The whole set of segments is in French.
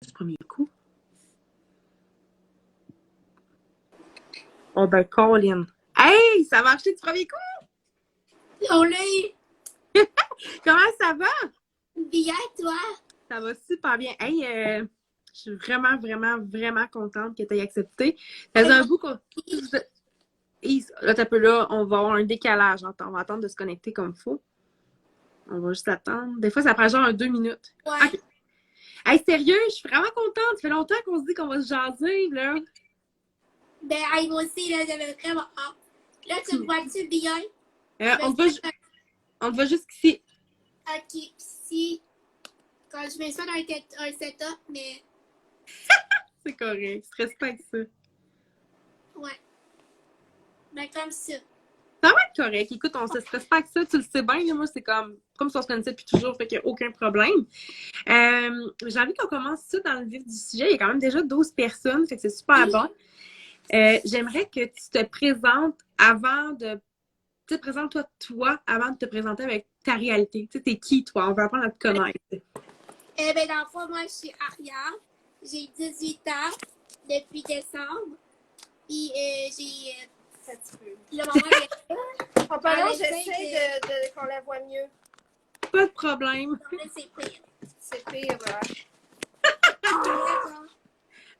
Du premier coup. Oh ben, Colin. Hey, ça a marché du premier coup? On l'a eu. Comment ça va? Bien, toi? Ça va super bien. Hey, je suis vraiment, vraiment, vraiment contente que tu aies accepté. Ça faisait un bout qu'on... Là, t'as peu là, on va avoir un décalage. On va attendre de se connecter comme il faut. On va juste attendre. Des fois, ça prend genre 2 minutes. Ouais. OK. Hey, sérieux, je suis vraiment contente. Ça fait longtemps qu'on se dit qu'on va se jaser, là. Ben, hey, moi aussi, là, j'avais vraiment hâte. Là, tu me vois-tu bien? On te voit jusqu'ici. Ok, si, quand je mets ça dans un setup, mais C'est correct. Stresse pas avec ça. ouais. Ben, comme ça. Ça va être correct. Écoute, on se stresse pas avec ça. Tu le sais bien, là, moi, c'est comme si on se connaissait depuis toujours, fait qu'il n'y a aucun problème. J'ai envie qu'on commence ça dans le vif du sujet. Il y a quand même déjà 12 personnes, fait que c'est super bon. J'aimerais que tu te présentes avant de... Tu te présentes toi avant de te présenter avec ta réalité. Tu sais, t'es qui, toi? On va apprendre à te connaître. Ben, dans le fond, moi, je suis Aria. J'ai 18 ans depuis décembre. Puis, j'ai... le moment En parlant, j'essaie de qu'on la voit mieux. Pas de problème. c'est pire. C'est pire, voilà.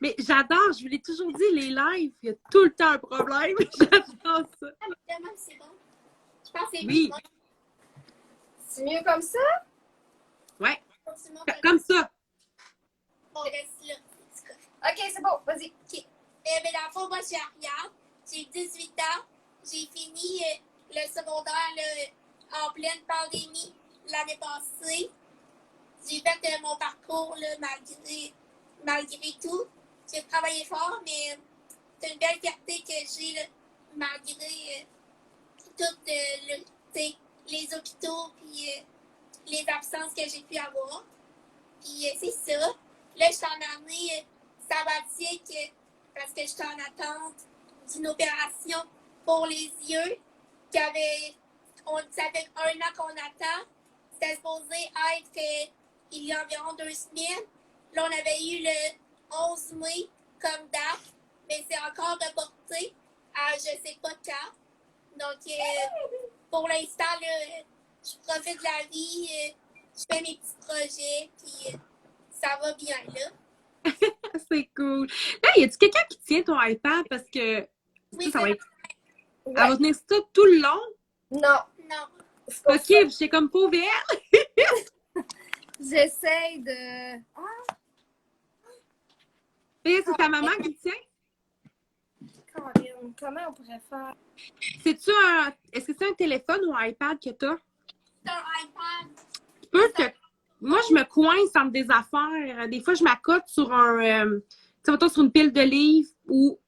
Mais j'adore, je vous l'ai toujours dit, les lives, il y a tout le temps un problème. J'adore ça. Tellement, c'est bon. Je pense que c'est Oui. mieux. C'est mieux comme ça? Ouais. Continue, Comme ça. on reste là. Ok, c'est bon, vas-y. Ok. Ben, dans le fond, moi, je suis Ariane. J'ai 18 ans. J'ai fini le secondaire là, en pleine pandémie l'année passée. J'ai fait mon parcours là, malgré tout. J'ai travaillé fort, mais c'est une belle fierté que j'ai là, malgré toutes les hôpitaux et les absences que j'ai pu avoir. Puis c'est ça. Là, je suis en année sabbatique parce que je suis en attente d'une opération pour les yeux. Ça fait 1 an qu'on attend. C'était supposé être il y a environ 2 semaines. Là, on avait eu le 11 mai comme date, mais c'est encore reporté à je sais pas quand. Donc, pour l'instant, là, je profite de la vie, je fais mes petits projets, puis ça va bien, là. C'est cool. Là, y a-tu quelqu'un qui tient ton iPad parce que Oui, ça va être. Ouais. Elle va tenir ça tout le long? Non. Non. Ok, j'ai comme pauvre elle. J'essaie de... Et c'est ta maman qui tient? Corinne, comment on pourrait faire? C'est-tu un. Est-ce que c'est un téléphone ou un iPad que t'as? C'est un iPad. Tu peux te. Moi, je me coince entre des affaires. Des fois, je m'accote sur un. Tu sais, mettons, sur une pile de livres ou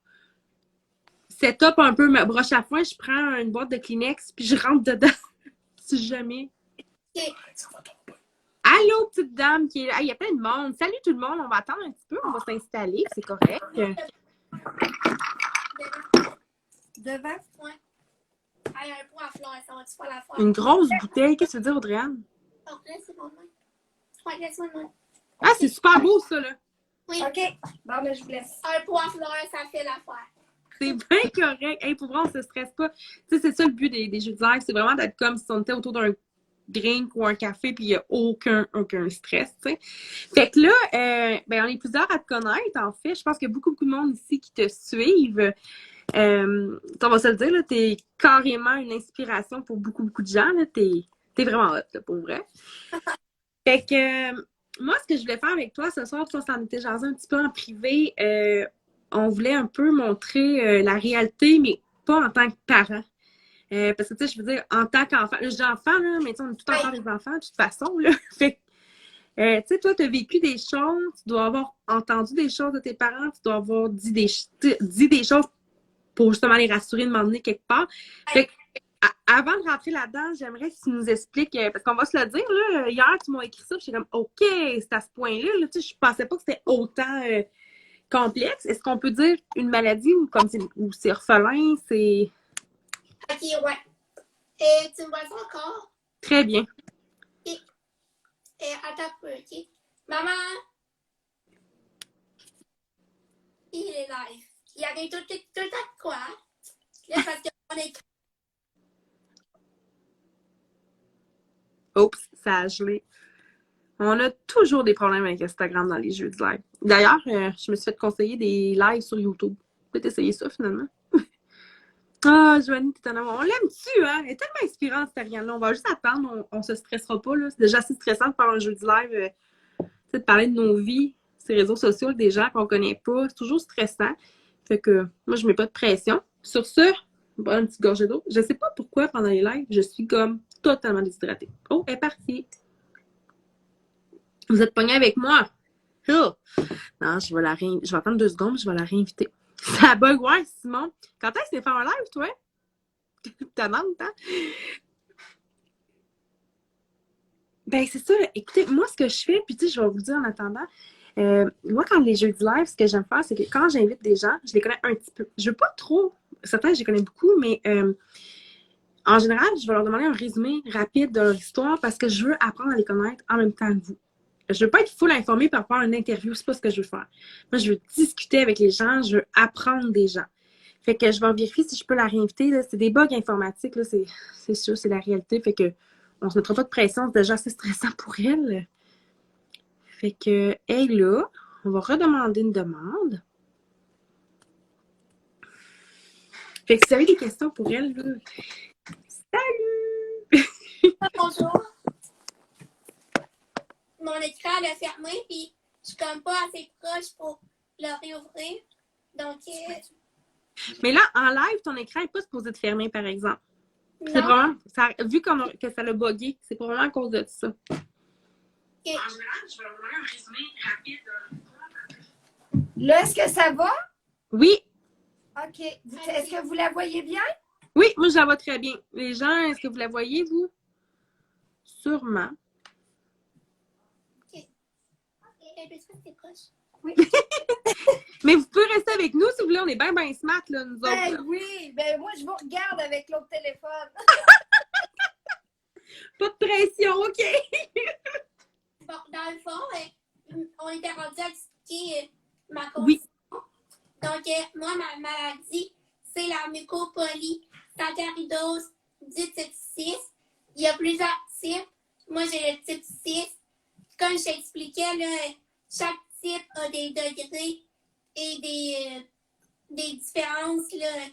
setup un peu ma broche à foin, je prends une boîte de Kleenex puis je rentre dedans. Si jamais. Ok. Allô, petite dame qui est là. Il y a plein de monde. Salut tout le monde. On va attendre un petit peu. On va s'installer. C'est correct. Devant? Ouais. Hey, un pot à fleurs, ça va-tu pas la faire? Une grosse bouteille. Qu'est-ce que tu veux dire, Audrey-Anne? Oh, laisse-moi de main. Ouais, laisse-moi de main. Ah, c'est super beau, ça, là. Oui. Ok. Bon, mais je vous laisse. Un pot à fleurs, ça fait l'affaire. C'est bien correct. Hey, pour vrai, on se stresse pas. Tu sais, c'est ça le but des jeux de live. C'est vraiment d'être comme si on était autour d'un drink ou un café, puis il n'y a aucun stress, tu sais. Fait que là, ben, on est plusieurs à te connaître, en fait. Je pense qu'il y a beaucoup de monde ici qui te suivent. On va se le dire, là, t'es carrément une inspiration pour beaucoup de gens, là. T'es vraiment hot, là, pour vrai. Fait que, moi, ce que je voulais faire avec toi ce soir, on s'en était jasé un petit peu en privé. On voulait un peu montrer la réalité, mais pas en tant que parent. Parce que, tu sais, je veux dire, en tant qu'enfant, là, je dis enfant, là, mais tu sais, on est tout encore des enfants, de toute façon, là. Fait que, tu sais, toi, tu as vécu des choses, tu dois avoir entendu des choses de tes parents, tu dois avoir dit des choses pour justement les rassurer, de m'emmener quelque part. Fait que, avant de rentrer là-dedans, j'aimerais que tu nous expliques, parce qu'on va se le dire, là, hier, tu m'as écrit ça, j'étais comme, OK, c'est à ce point-là, là, tu sais, je pensais pas que c'était autant complexe. Est-ce qu'on peut dire une maladie ou comme ou c'est orphelin, c'est... Ok, ouais. Et tu me vois ça encore? Très bien. Et attends un peu, ok? Maman! live. Il y avait tout le temps de quoi. Là, parce qu'on est... Oups, ça a gelé. On a toujours des problèmes avec Instagram dans les jeux de live. D'ailleurs, je me suis fait conseiller des lives sur YouTube. Peut-être essayer ça, finalement. Ah, Joanie, t'es en amour. On l'aime-tu, hein? Elle est tellement inspirante, cette Ariane-là. On va juste attendre, on se stressera pas, là. C'est déjà assez stressant de faire un jeu de live, de parler de nos vies, ces réseaux sociaux avec des gens qu'on connaît pas. C'est toujours stressant. Fait que, moi, je mets pas de pression. Sur ce, bonne petite gorgée d'eau. Je sais pas pourquoi, pendant les lives, je suis comme totalement déshydratée. Oh, elle est partie. Vous êtes pognés avec moi. Oh. Non, je vais attendre 2 secondes, je vais la réinviter. Ça bug, ouais, Simon. Quand est-ce que tu faire un live, toi? T'as demande, hein? Ben, c'est ça. Écoutez, moi, ce que je fais, puis tu sais, je vais vous dire en attendant, moi, quand les jeux de live, ce que j'aime faire, c'est que quand j'invite des gens, je les connais un petit peu. Je veux pas trop, certains, je les connais beaucoup, mais en général, je vais leur demander un résumé rapide de leur histoire parce que je veux apprendre à les connaître en même temps que vous. Je veux pas être full informée par rapport à une interview, c'est pas ce que je veux faire. Moi, je veux discuter avec les gens, je veux apprendre des gens. Fait que je vais vérifier si je peux la réinviter. Là. C'est des bugs informatiques, là, c'est sûr, c'est la réalité. Fait que on se mettra pas de pression, c'est déjà assez stressant pour elle. Fait que, hey là, on va redemander une demande. Fait que si vous avez des questions pour elle, là, salut! Bonjour. Mon écran est fermé, puis je suis comme pas assez proche pour le réouvrir. Donc, Mais là, en live, ton écran n'est pas supposé te fermer, par exemple. C'est non. vraiment, vu que ça l'a bugué, c'est probablement à cause de ça. Ok. En général, je vais vous donner un résumé rapide. Là, est-ce que ça va? Oui, OK. Est-ce que vous la voyez bien? oui, moi je la vois très bien. Les gens, est-ce que vous la voyez, vous? Sûrement. Ok. Un peu trop, c'est proche. Oui. Mais vous pouvez rester avec nous si vous voulez, on est bien, bien smart, là, nous autres. Ben Là. oui, ben moi, je vous regarde avec l'autre téléphone. Pas de pression, OK? Bon, dans le fond, on était rendu à expliquer ma Oui. condition. Donc, moi, ma maladie, c'est la mucopolysaccharidose du type 6. Il y a plusieurs types. Moi, j'ai le type 6. Comme je t'expliquais, là, chaque type a des degrés et des différences là,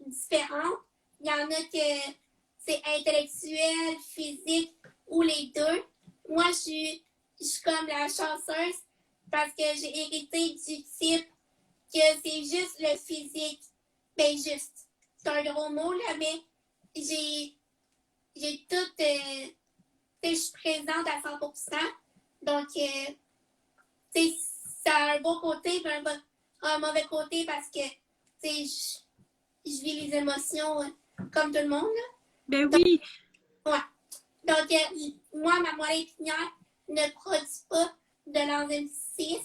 différentes. Il y en a que c'est intellectuel, physique ou les deux. Moi, je suis comme la chanceuse parce que j'ai hérité du type que c'est juste le physique. Ben juste. C'est un gros mot, là, mais j'ai tout... je suis présente à 100%. Donc, ça a un bon côté et un mauvais côté parce que je vis les émotions comme tout le monde. Là. Ben oui. Ouais. Donc, moi, ma moelle épinière ne produit pas de l'enzyme 6.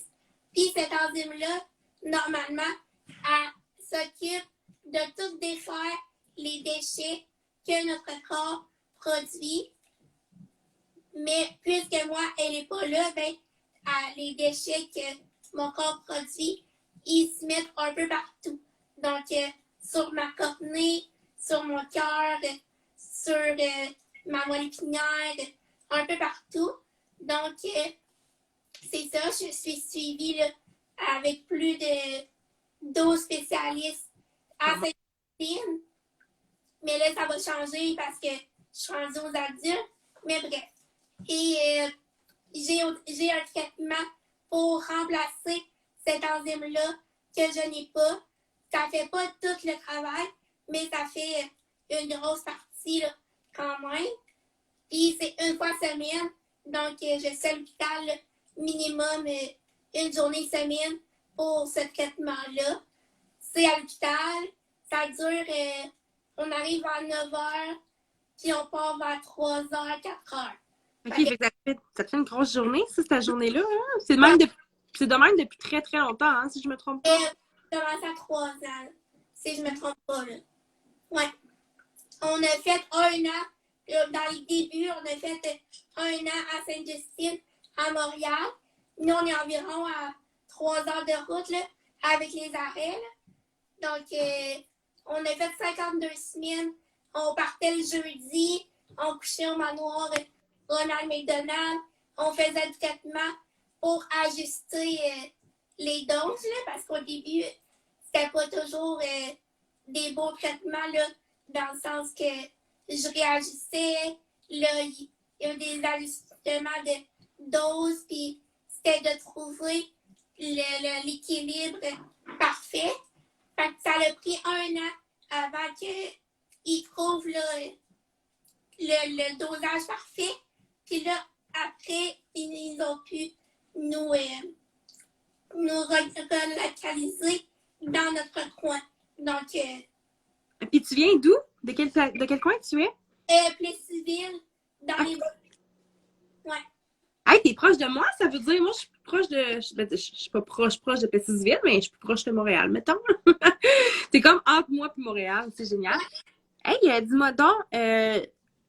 Puis cette enzyme-là, normalement, elle s'occupe de tout défaire les déchets que notre corps produit. Mais puisque moi, elle n'est pas là, ben, les déchets que mon corps produit, ils se mettent un peu partout. Donc, sur ma cornée, sur mon cœur, sur ma moelle épinière, un peu partout. Donc, c'est ça, je suis suivie là, avec plus de 12 spécialistes à Sainte-Christine. Mais là, ça va changer parce que je suis rendue aux adultes. Mais bref. Et j'ai un traitement pour remplacer cette enzyme-là que je n'ai pas. Ça fait pas tout le travail, mais ça fait une grosse partie là, quand même. Puis c'est une fois semaine, donc je suis à l'hôpital là, minimum une journée semaine pour ce traitement-là. C'est à l'hôpital, ça dure, on arrive à 9h, puis on part vers 3h, 4h. OK, fait que ça te fait une grosse journée, ça, cette journée-là. Hein? C'est de même depuis très, très longtemps, hein, si je me trompe pas. Je commence à 3 ans, si je me trompe pas. Là. Ouais. On a fait 1 an, dans les débuts, on a fait 1 an à Sainte-Justine, à Montréal. Nous, on est environ à 3 heures de route là, avec les arrêts. Là. Donc, on a fait 52 semaines. On partait le jeudi, on couchait au manoir Ronald McDonald. On faisait du traitement pour ajuster les doses, là, parce qu'au début, c'était pas toujours des bons traitements, là, dans le sens que je réagissais. Là, il y a eu des ajustements de doses, puis c'était de trouver l'équilibre parfait. Fait que ça a pris 1 an avant qu'ils trouvent le dosage parfait. Puis là, après, ils ont pu nous relocaliser dans notre coin. Donc, Puis tu viens d'où? De quel coin tu es? Plessisville, dans les... Ouais. Hey, t'es proche de moi? Ça veut dire, moi, je suis proche de... Je suis pas proche de Plessisville, mais je suis plus proche de Montréal, mettons. T'es comme entre moi et Montréal, c'est génial. Hey, dis-moi donc,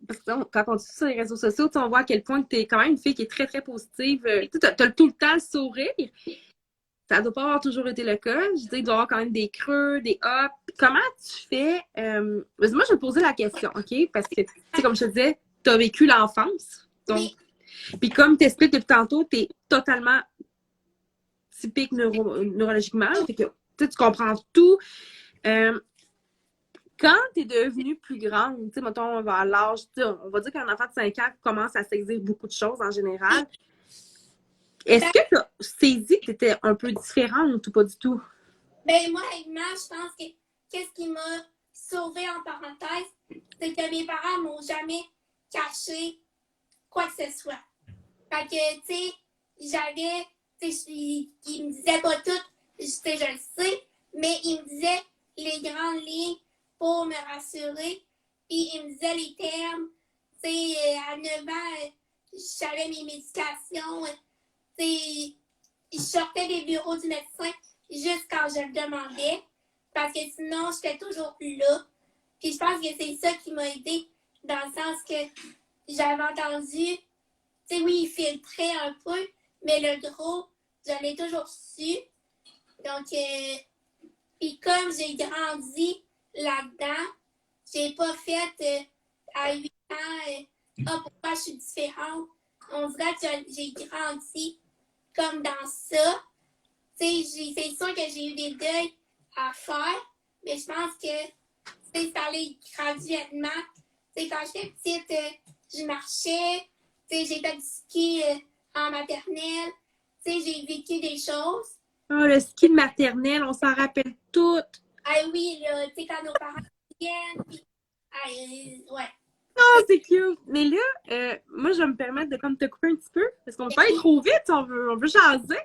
parce que quand on dit sur les réseaux sociaux, on voit à quel point tu es quand même une fille qui est très, très positive. Tu as tout le temps le sourire. Ça ne doit pas avoir toujours été le cas. Je dis, il doit y avoir quand même des creux, des ups. Comment tu fais? Moi, je vais te poser la question, OK? Parce que, tu sais, comme je te disais, tu as vécu l'enfance. Donc, puis comme tu expliques depuis tantôt, tu es totalement typique neurologiquement. Fait que, tu comprends tout. Quand tu es devenue plus grande, tu sais, mettons, vers l'âge, on va dire qu'un enfant de 5 ans commence à saisir beaucoup de choses en général. Est-ce que tu as saisi que tu étais un peu différente ou pas du tout? Ben, moi, honnêtement, je pense que qu'est-ce qui m'a sauvée en parenthèse, c'est que mes parents m'ont jamais caché quoi que ce soit. Fait que, tu sais, j'avais, tu sais, ils me disaient pas tout, je le sais, mais ils me disaient les grandes lignes pour me rassurer. Puis ils me disaient les termes. Tu sais, à 9 ans, je savais mes médications. Tu sais, je sortais des bureaux du médecin juste quand je le demandais. Parce que sinon, j'étais toujours là. Puis je pense que c'est ça qui m'a aidé dans le sens que j'avais entendu, tu sais, oui, il filtrait un peu, mais le gros, je l'ai toujours su. Donc, puis comme j'ai grandi là-dedans, j'ai pas fait à 8 ans, pourquoi je suis différente. On dirait que j'ai grandi comme dans ça. Tu sais, c'est sûr que j'ai eu des deuils à faire, mais je pense que, tu sais, ça allait graduellement. Tu sais, quand j'étais petite, je marchais, tu sais, j'ai fait du ski en maternelle, tu sais, j'ai vécu des choses. Oh, le ski de maternelle, on s'en rappelle toutes. Ah oui, là, tu sais, quand nos parents viennent, puis, ouais. Oh, c'est cute! Mais là, moi, je vais me permettre de comme te couper un petit peu, parce qu'on peut pas aller trop vite, on veut jaser.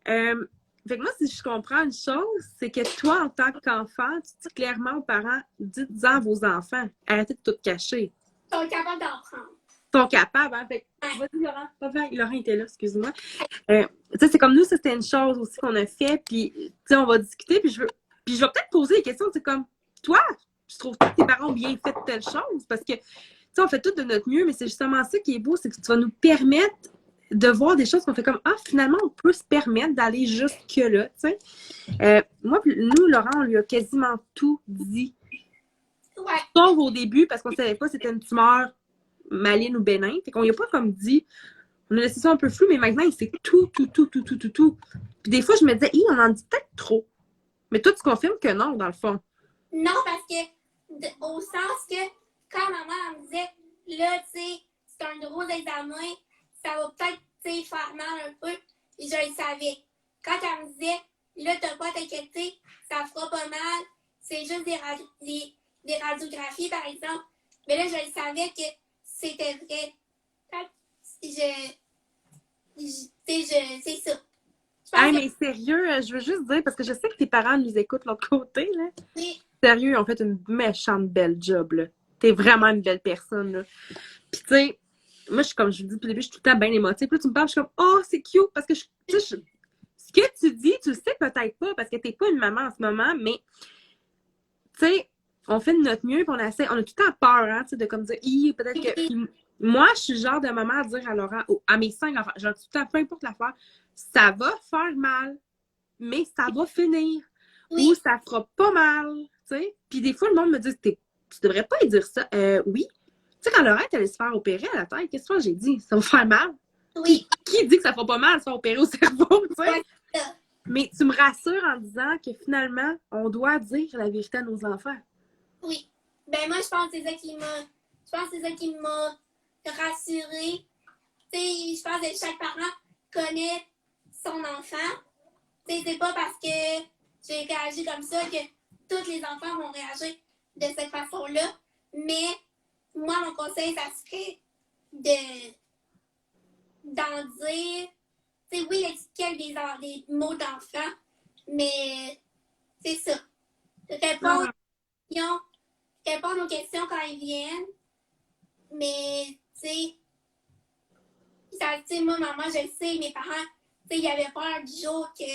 Fait que moi, si je comprends une chose, c'est que toi, en tant qu'enfant, tu dis clairement aux parents, dites-en à vos enfants, arrêtez de tout cacher. Ils sont capables d'en prendre. Ils sont capables, hein? Fait que, vas-y, Laurent. Laurent était là, excuse-moi. Tu sais, c'est comme nous, ça, c'était une chose aussi qu'on a fait, puis, tu sais, on va discuter, puis je vais peut-être poser des questions, c'est comme, toi, je trouve que tes parents ont bien fait telle chose, parce que, tu sais, on fait tout de notre mieux, mais c'est justement ça qui est beau, c'est que tu vas nous permettre de voir des choses qu'on fait comme, ah, finalement, on peut se permettre d'aller jusque-là, tu sais. Nous, Laurent, on lui a quasiment tout dit. Ouais. Sauf au début, parce qu'on ne savait pas si c'était une tumeur maligne ou bénin. Fait qu'on lui a pas comme dit, on a laissé ça un peu flou, mais maintenant, il sait tout. Puis des fois, je me disais, on en dit peut-être trop. Mais toi, tu confirmes que non, dans le fond. Non, parce que, au sens que, quand maman me disait, là, tu sais, c'est un gros examen, ça va peut-être, tu sais, faire mal un peu, je le savais. Quand elle me disait, là, t'as pas à t'inquiéter, ça fera pas mal, c'est juste des radiographies, par exemple. Mais là, je le savais que c'était vrai. C'est ça. Mais sérieux, je veux juste dire, parce que je sais que tes parents nous écoutent de l'autre côté, là. Oui. Sérieux, ils ont fait une méchante belle job, là. T'es vraiment une belle personne, là. Puis, tu sais, moi, je suis comme je vous dis depuis le début, je suis tout le temps bien émotive. Puis là, tu me parles, je suis comme, oh, c'est cute, parce que ce que tu dis, tu le sais peut-être pas, parce que t'es pas une maman en ce moment, mais, tu sais, on fait de notre mieux, puis on a tout le temps peur, hein, tu sais, de comme dire, peut-être que. Puis, moi, je suis le genre de maman à dire à Laurent, à mes 5 enfants, genre, tout le temps, peu importe l'affaire, ça va faire mal, mais ça va finir. Oui. Ou ça fera pas mal, tu sais. Puis des fois, le monde me dit, tu devrais pas y dire ça. Oui. Tu sais, quand Laurette allait se faire opérer à la tête, qu'est-ce que j'ai dit? Ça va faire mal. Oui. Qui dit que ça fera pas mal de se faire opérer au cerveau, tu sais? Ouais, c'est ça. Mais tu me rassures en disant que finalement, on doit dire la vérité à nos enfants. Oui. Ben moi, je pense que c'est ça qui m'a rassurée. Tu sais, je pense que chaque parent connaît son enfant. Tu sais, c'est pas parce que j'ai réagi comme ça que tous les enfants vont réagir de cette façon-là. Mais moi, mon conseil, ça serait d'en dire. Tu sais, oui, l'étiquette des mots d'enfant, mais c'est ça. Répondre aux questions quand ils viennent. Mais, tu sais, moi, maman, je le sais, mes parents, tu sais, ils avaient peur du jour que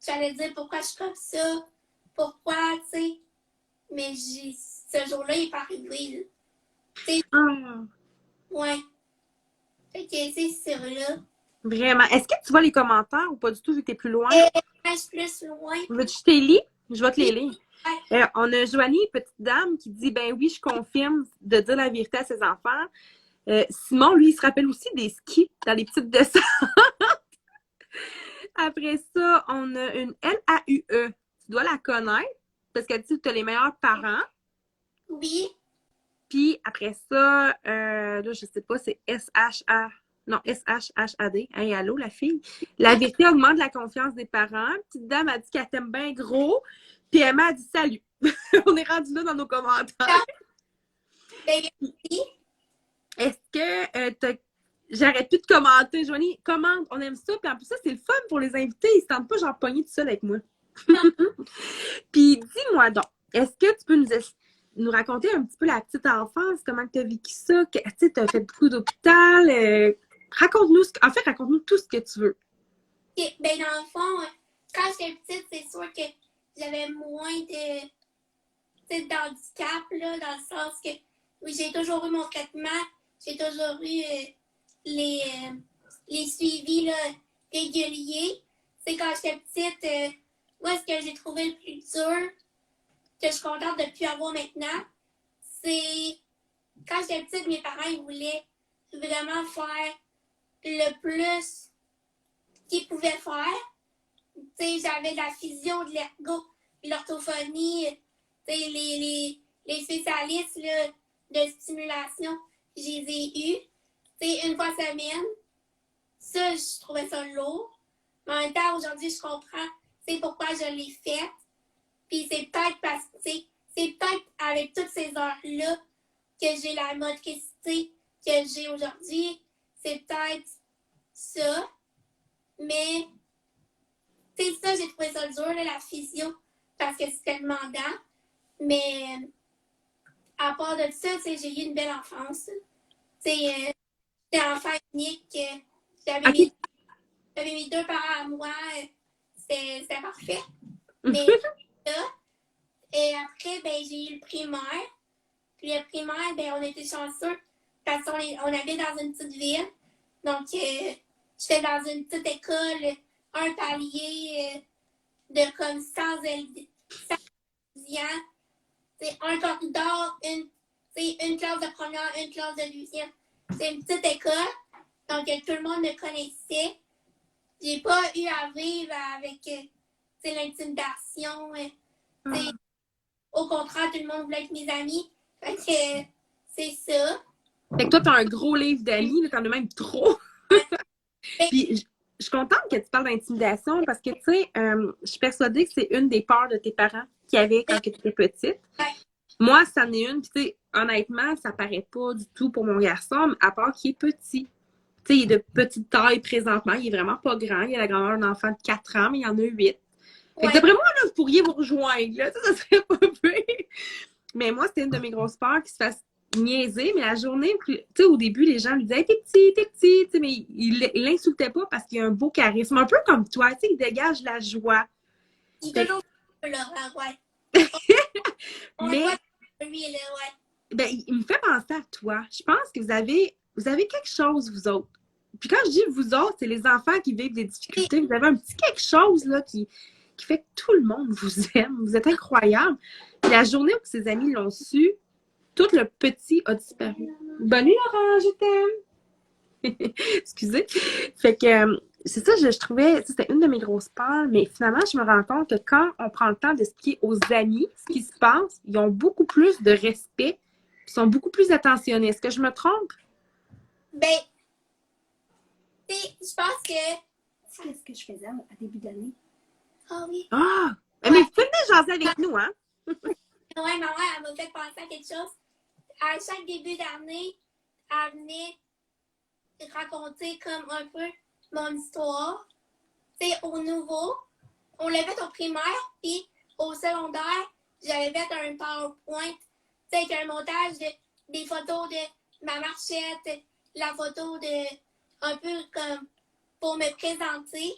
j'allais dire pourquoi je suis comme ça, pourquoi, tu sais. Mais ce jour-là, il n'est pas arrivé, là. Ouais. Fait que c'est sûr, là. Vraiment. Est-ce que tu vois les commentaires ou pas du tout vu que t'es plus loin? Je suis plus loin. Veux-tu que je te les lis? Je vais te les lire. Ouais. On a Joanie, petite dame, qui dit, ben oui, je confirme de dire la vérité à ses enfants. Simon, lui, il se rappelle aussi des skis dans les petites descentes. Après ça, on a une LAUE. Tu dois la connaître parce qu'elle dit que tu as les meilleurs parents. Oui. Puis après ça, là, je sais pas, c'est SHA. Non, SHHAD. Hey, allô, la fille. La vérité augmente la confiance des parents. Petite dame a dit qu'elle t'aime bien gros. Puis Emma a dit salut. On est rendu là dans nos commentaires. Ben, oui. Est-ce que j'arrête plus de commenter, Joanie? Commente, on aime ça. Puis en plus, ça, c'est le fun pour les invités. Ils se tentent pas genre pogner tout seul avec moi. Puis dis-moi donc, est-ce que tu peux nous raconter un petit peu la petite enfance, comment tu as vécu ça? Tu sais, tu as fait beaucoup d'hôpital. Raconte-nous, raconte-nous tout ce que tu veux. Okay. Ben, dans le fond, quand j'étais petite, c'est sûr que j'avais moins d'handicap, là, dans le sens que oui, j'ai toujours eu mon traitement, j'ai toujours eu les suivis là, réguliers. C'est quand j'étais petite, moi, ce que j'ai trouvé le plus dur, que je suis contente de ne plus avoir maintenant, c'est quand j'étais petite, mes parents ils voulaient vraiment faire le plus qu'ils pouvaient faire. Tu sais, j'avais de la physio, de l'ergo, de l'orthophonie, tu sais, les spécialistes là, de stimulation, je les ai eus. Tu sais, une fois semaine. Ça, je trouvais ça lourd. Mais en même temps, aujourd'hui, je comprends pourquoi je l'ai fait. Puis c'est peut-être parce que, c'est peut-être avec toutes ces heures-là que j'ai la motricité que j'ai aujourd'hui. C'est peut-être ça. Mais, tu sais, ça, j'ai trouvé ça dur, là, la physio, parce que c'était demandant. Mais, à part de ça, tu sais, j'ai eu une belle enfance. Tu sais, j'étais enfant unique. J'avais mes 2 parents à moi. C'était parfait. Mais, et après, ben, j'ai eu le primaire. Puis le primaire, ben, on était chanceux parce qu'on habite dans une petite ville. Donc, j'étais dans une petite école, un palier de comme 100 étudiants. C'est un corridor, une classe de première, une classe de deuxième. C'est une petite école. Donc, tout le monde me connaissait. J'ai pas eu à vivre avec l'intimidation. Au contraire, tout le monde voulait être mes amis. Fait que c'est ça. Fait que toi, t'as un gros livre d'amis, t'en as même trop. Puis, je suis contente que tu parles d'intimidation parce que, tu sais, je suis persuadée que c'est une des peurs de tes parents qu'il y avait quand tu étais petite. Ouais. Moi, ça en est une. Puis, tu sais, honnêtement, ça paraît pas du tout pour mon garçon, à part qu'il est petit. Tu sais, il est de petite taille présentement. Il est vraiment pas grand. Il a la grandeur d'un enfant de 4 ans, mais il y en a 8. Fait que d'après moi, là, vous pourriez vous rejoindre. Là. Ça serait pas pire. Mais moi, c'était une de mes grosses peurs qu'il se fasse niaiser. Mais la journée, tu sais, au début, les gens lui disaient hey, t'es petit, t'es petit. Tu sais, mais il l'insultait pas parce qu'il a un beau charisme. Un peu comme toi, tu sais, il dégage la joie. Il est toujours Laurent, ouais. Mais lui, là, ouais. Ben, il me fait penser à toi. Je pense que vous avez quelque chose, vous autres. Puis quand je dis vous autres, c'est les enfants qui vivent des difficultés. Vous avez un petit quelque chose là qui. qui fait que tout le monde vous aime. Vous êtes incroyable. Puis la journée où ses amis l'ont su, tout le petit a disparu. Bonne nuit, Laurent, je t'aime. Excusez. Fait que c'est ça, je trouvais, c'était une de mes grosses peurs, mais finalement, je me rends compte que quand on prend le temps d'expliquer aux amis ce qui se passe, ils ont beaucoup plus de respect, ils sont beaucoup plus attentionnés. Est-ce que je me trompe? Ben, tu sais, je pense que. Tu sais qu'est-ce que je faisais à début d'année? Ah oui. Ah! Mais Ouais. vous pouvez venir jaser avec nous, hein? Ouais, ma mère, elle m'a fait penser à quelque chose. À chaque début d'année, elle venait raconter comme un peu mon histoire. Tu sais, au nouveau, on l'a fait au primaire, puis au secondaire, j'avais fait un PowerPoint, tu sais, avec un montage des photos de ma marchette, la photo de un peu comme pour me présenter.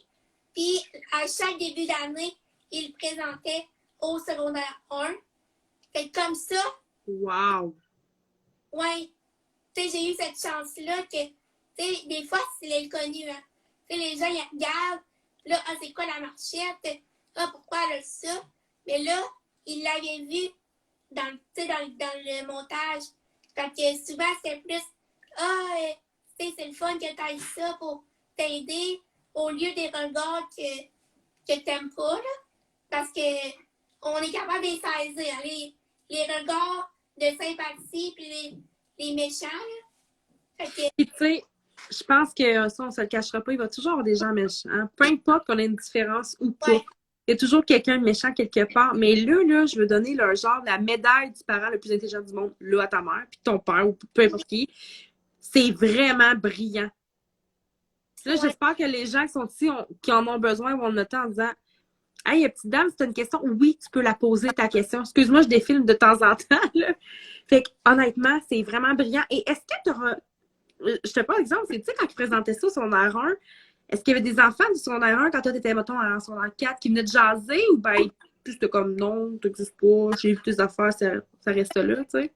Puis à chaque début d'année, il présentait au secondaire 1. Fait que comme ça, Wow! ouais, tu sais, j'ai eu cette chance-là que, tu sais, des fois, c'est l'inconnu, hein. Tu sais, les gens, ils regardent, là, ah, c'est quoi la marchette? Ah, pourquoi elle a ça? Mais là, ils l'avaient vu dans, tu sais, dans le montage. Fait que souvent, c'était plus, ah, tu sais, c'est le fun que t'ailles ça pour t'aider, au lieu des regards que t'aimes pas, là. Parce que on est capable de les saisir, hein, les regards de sympathie puis les méchants, là. Fait que, Puis, tu sais, je pense que ça, on se le cachera pas, il va toujours y avoir des gens méchants. Peu importe qu'on ait une différence ou pas. ouais, Il y a toujours quelqu'un de méchant quelque part. Mais là, je veux donner leur genre la médaille du parent le plus intelligent du monde, là, à ta mère, puis ton père, ou peu importe qui. C'est vraiment brillant. Là, ouais, j'espère que les gens qui sont ici, qui en ont besoin, vont le noter en disant Hey, petite dame, si tu as une question, oui, tu peux la poser, ta question. Excuse-moi, je défilme de temps en temps, là. Fait que, honnêtement, c'est vraiment brillant. Et est-ce que tu auras. Je te prends un exemple, c'est, tu sais, quand tu présentais ça au secondaire 1, est-ce qu'il y avait des enfants du secondaire 1 quand toi, t'étais, mettons, en secondaire 4 qui venaient de jaser ou ben, plus c'était comme non, t'existes pas, j'ai vu tes affaires, ça reste là, tu sais?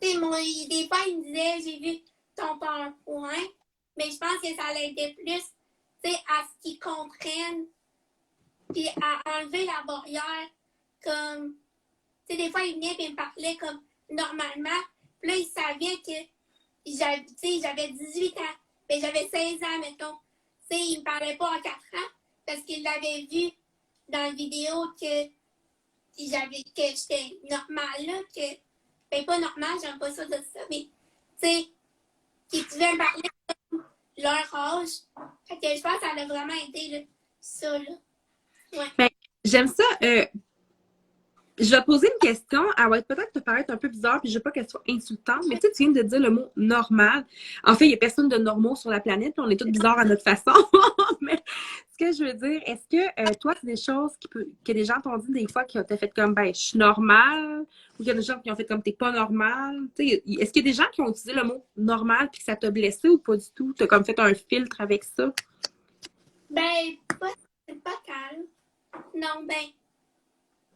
tu sais, des fois, ils me disaient, j'ai vu ton PowerPoint, mais je pense que ça l'aidait plus, tu sais, à ce qu'ils comprennent, puis à enlever la barrière, comme, tu sais, des fois, ils venaient et me parlaient comme normalement, puis là, ils savaient que j'avais 18 ans, mais j'avais 16 ans, mettons. Tu sais, ils me parlaient pas à 4 ans, parce qu'ils l'avaient vu dans la vidéo que j'étais normale, là, que, ben, pas normal, j'aime pas ça de ça, mais, tu sais, qu'ils pouvaient me parler de leur âge. Fait que je pense que ça a vraiment aidé, là, ça, là. Ouais. Ben, j'aime ça. Je vais te poser une question. Elle va peut-être te paraître un peu bizarre, puis je veux pas qu'elle soit insultante, mais tu sais, tu viens de dire le mot normal. En fait, il y a personne de normaux sur la planète, puis on est tous bizarres à notre façon. Mais ce que je veux dire, est-ce que toi, c'est des choses que des gens t'ont dit des fois qui ont fait comme ben, je suis normale, ou qu'il y a des gens qui ont fait comme t'es pas normal? Tu sais, est-ce qu'il y a des gens qui ont utilisé le mot normal puis que ça t'a blessé ou pas du tout? T'as comme fait un filtre avec ça? Ben, pas calme. Non, ben,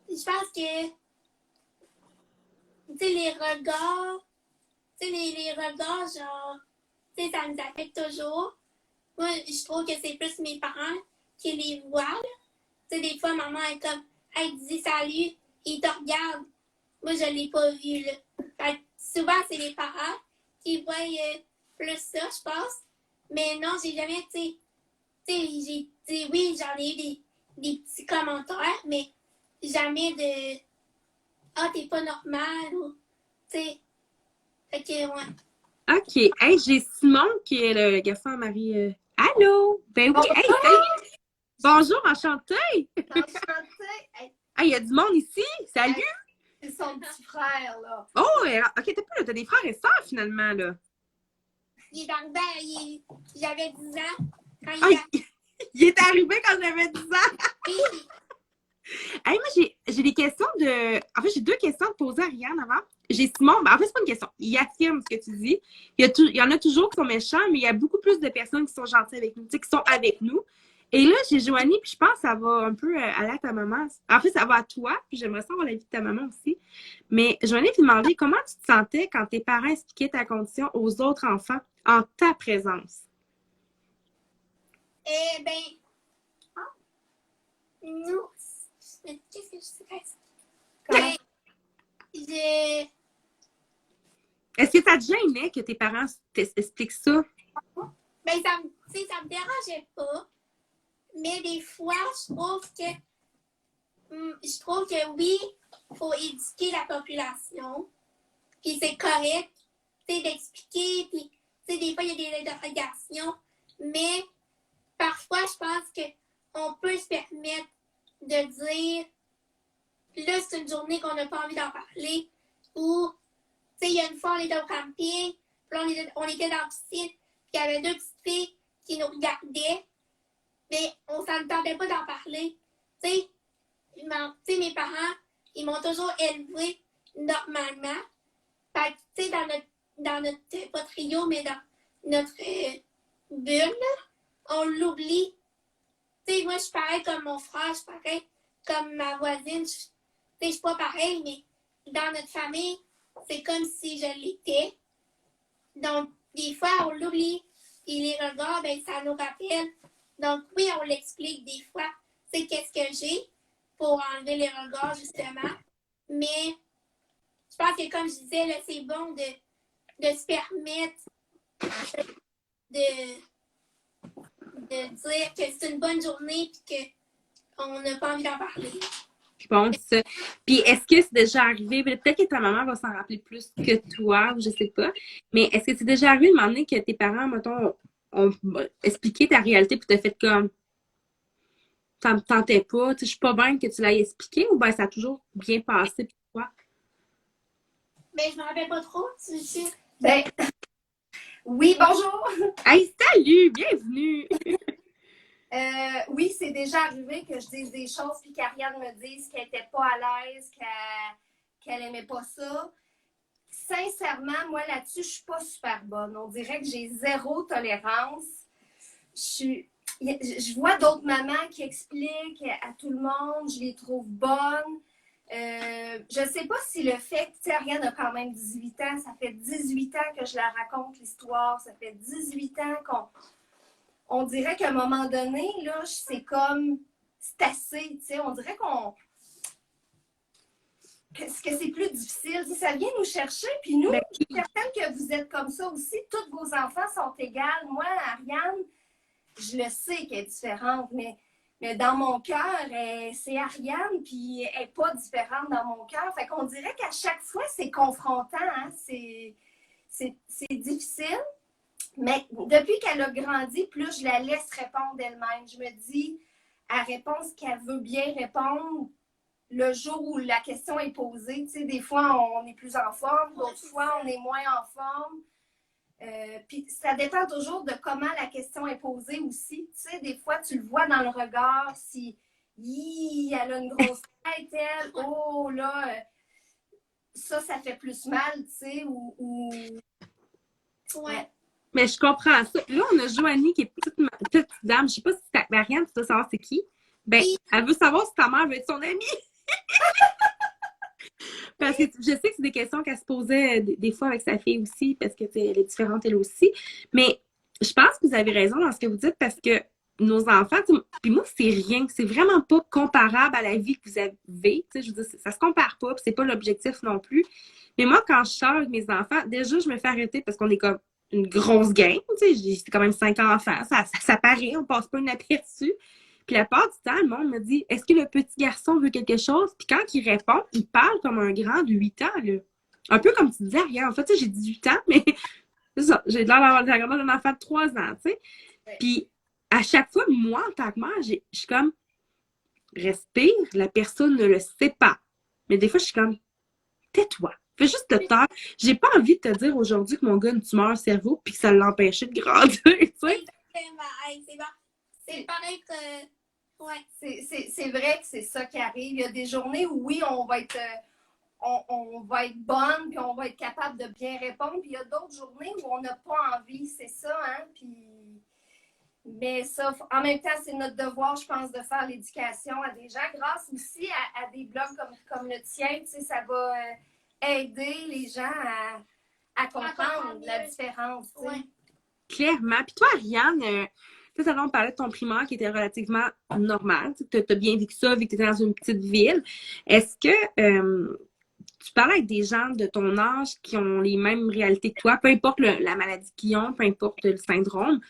je pense que, tu sais, les regards, tu sais, les regards, genre, tu sais, ça nous affecte toujours. Moi, je trouve que c'est plus mes parents qui les voient, là. Tu sais, des fois, maman est comme, hey, dis salut, il te regarde. Moi, je l'ai pas vu, là. Fait que souvent, c'est les parents qui voient plus ça, je pense. Mais non, j'ai jamais, tu sais, oui, j'en ai eu des petits commentaires, mais jamais de, ah, t'es pas normal, ou, tu sais. Fait que, ouais. OK. Hey, j'ai Simon qui est le garçon à Marie. Allô? Ben oui, hey, salut! Bonjour, enchantée! Enchantée. Hey, Hey, il y a du monde ici! Salut! c'est son petit frère, là. Oh, OK, t'as pas, là, t'as des frères et sœurs finalement, là. Il est dans le bain, j'avais 10 ans. Quand il Ah, est il est arrivé quand j'avais 10 ans! arrivé, Hey, moi, j'ai des questions de. En fait, j'ai deux questions à te poser à Ariane avant. J'ai Simon, ben, en fait, c'est pas une question. Il affirme ce que tu dis. Il y en a toujours qui sont méchants, mais il y a beaucoup plus de personnes qui sont gentilles avec nous, tu sais, qui sont avec nous. Et là, j'ai Joanie, puis je pense que ça va un peu aller à ta maman. En fait, ça va à toi, puis j'aimerais savoir l'avis de ta maman aussi. Mais Joanie te demandait comment tu te sentais quand tes parents expliquaient ta condition aux autres enfants en ta présence. ben, moi, de... Est-ce que ça te gênait que tes parents t'expliquent ça? Ben, ça me dérangeait pas. Mais des fois, je trouve que oui, il faut éduquer la population. Puis c'est correct, tu sais, d'expliquer. Puis, tu sais, des fois, il y a des interrogations. Mais parfois, je pense qu'on peut se permettre de dire, là, c'est une journée qu'on n'a pas envie d'en parler. Ou, tu sais, il y a une fois, on était au camping, puis là, on était dans la piscine, puis il y avait deux petites filles qui nous regardaient. Mais on ne tentait pas d'en parler. Tu sais, mes parents, ils m'ont toujours élevée normalement. Fait que, tu sais, dans notre, pas trio, mais dans notre bulle, on l'oublie. Tu sais, moi, je suis pareil comme mon frère, je suis pareil comme ma voisine. Tu sais, je suis pas pareil, mais dans notre famille, c'est comme si je l'étais. Donc, des fois, on l'oublie. Et les regards, ben, ça nous rappelle. Donc, oui, on l'explique des fois. C'est qu'est-ce que j'ai pour enlever les regards, justement. Mais je pense que, comme je disais, là, c'est bon de se permettre de dire que c'est une bonne journée et qu'on n'a pas envie d'en parler. Je pense. Puis est-ce que c'est déjà arrivé, peut-être que ta maman va s'en rappeler plus que toi, ou je sais pas, mais est-ce que c'est déjà arrivé de m'emmener que tes parents, mettons, ont expliqué ta réalité puis t'as fait comme ça me tentait pas, tu sais, je suis pas bien que tu l'aies expliqué, ou ben ça a toujours bien passé pour toi? Mais je me rappelle pas trop, tu sais. Ben, oui, bonjour! Hey, salut! Bienvenue! Oui, c'est déjà arrivé que je dise des choses puis qu'Ariane me dise qu'elle n'était pas à l'aise, qu'elle aimait pas ça. Sincèrement, moi là-dessus, je suis pas super bonne. On dirait que j'ai zéro tolérance. Je vois d'autres mamans qui expliquent à tout le monde, je les trouve bonnes. Je sais pas si le fait que, tu sais, Ariane a quand même 18 ans, ça fait 18 ans que je la raconte l'histoire, ça fait 18 ans on dirait qu'à un moment donné, là, c'est comme, c'est assez, tu sais, on dirait que c'est plus difficile. Tu sais, ça vient nous chercher, puis nous, je suis certaine que vous êtes comme ça aussi. Tous vos enfants sont égales. Moi, Ariane, je le sais qu'elle est différente, mais dans mon cœur, c'est Ariane, puis elle n'est pas différente dans mon cœur. Fait qu'on dirait qu'à chaque fois, c'est confrontant, hein? C'est difficile. Mais depuis qu'elle a grandi, plus je la laisse répondre elle-même. Je me dis, elle répond ce qu'elle veut bien répondre le jour où la question est posée. Tu sais, des fois, on est plus en forme, d'autres fois, on est moins en forme. Puis ça dépend toujours de comment la question est posée aussi. Tu sais, des fois, tu le vois dans le regard, si elle a une grosse tête, elle, oh là, ça fait plus mal, tu sais, ou... Ouais. Mais je comprends ça. Là, on a Joanie qui est petite dame. Je sais pas si c'est Marianne, tu veux savoir c'est qui? Ben, elle veut savoir si ta mère veut être son amie. Parce que je sais que c'est des questions qu'elle se posait des fois avec sa fille aussi, parce que elle est différente elle aussi. Mais je pense que vous avez raison dans ce que vous dites, parce que nos enfants, puis moi, c'est rien. C'est vraiment pas comparable à la vie que vous avez. Je veux dire, ça se compare pas, puis c'est pas l'objectif non plus. Mais moi, quand je sors avec mes enfants, déjà, je me fais arrêter parce qu'on est comme une grosse gang, tu sais, j'ai quand même 5 enfants, ça paraît, on passe pas inaperçu. Puis la part du temps, le monde me dit, est-ce que le petit garçon veut quelque chose? Puis quand il répond, il parle comme un grand de 8 ans, là. Un peu comme tu disais, regarde, en fait, tu sais, j'ai 18 ans, mais c'est ça, j'ai l'air d'avoir la grandeur d'un enfant de 3 ans, tu sais. Puis à chaque fois, moi, en tant que mère, je suis comme, respire, la personne ne le sait pas. Mais des fois, je suis comme, tais-toi. Fais juste te taire. J'ai pas envie de te dire aujourd'hui que mon gars a une tumeur au cerveau puis que ça l'empêchait de grandir, tu sais. C'est bon. C'est pareil que... Ouais. C'est vrai que c'est ça qui arrive. Il y a des journées où, oui, on va être bonne puis on va être capable de bien répondre. Puis il y a d'autres journées où on n'a pas envie. C'est ça, hein? Mais ça, en même temps, c'est notre devoir, je pense, de faire l'éducation à des gens. Grâce aussi à des blogs comme le tien, tu sais, ça va... aider les gens à comprendre la différence. Ouais. Clairement. Puis toi, Ariane, tu sais, on parlait de ton primaire qui était relativement normal. Tu as bien vécu ça, vu que tu étais dans une petite ville. Est-ce que tu parles avec des gens de ton âge qui ont les mêmes réalités que toi, peu importe la maladie qu'ils ont, peu importe le syndrome,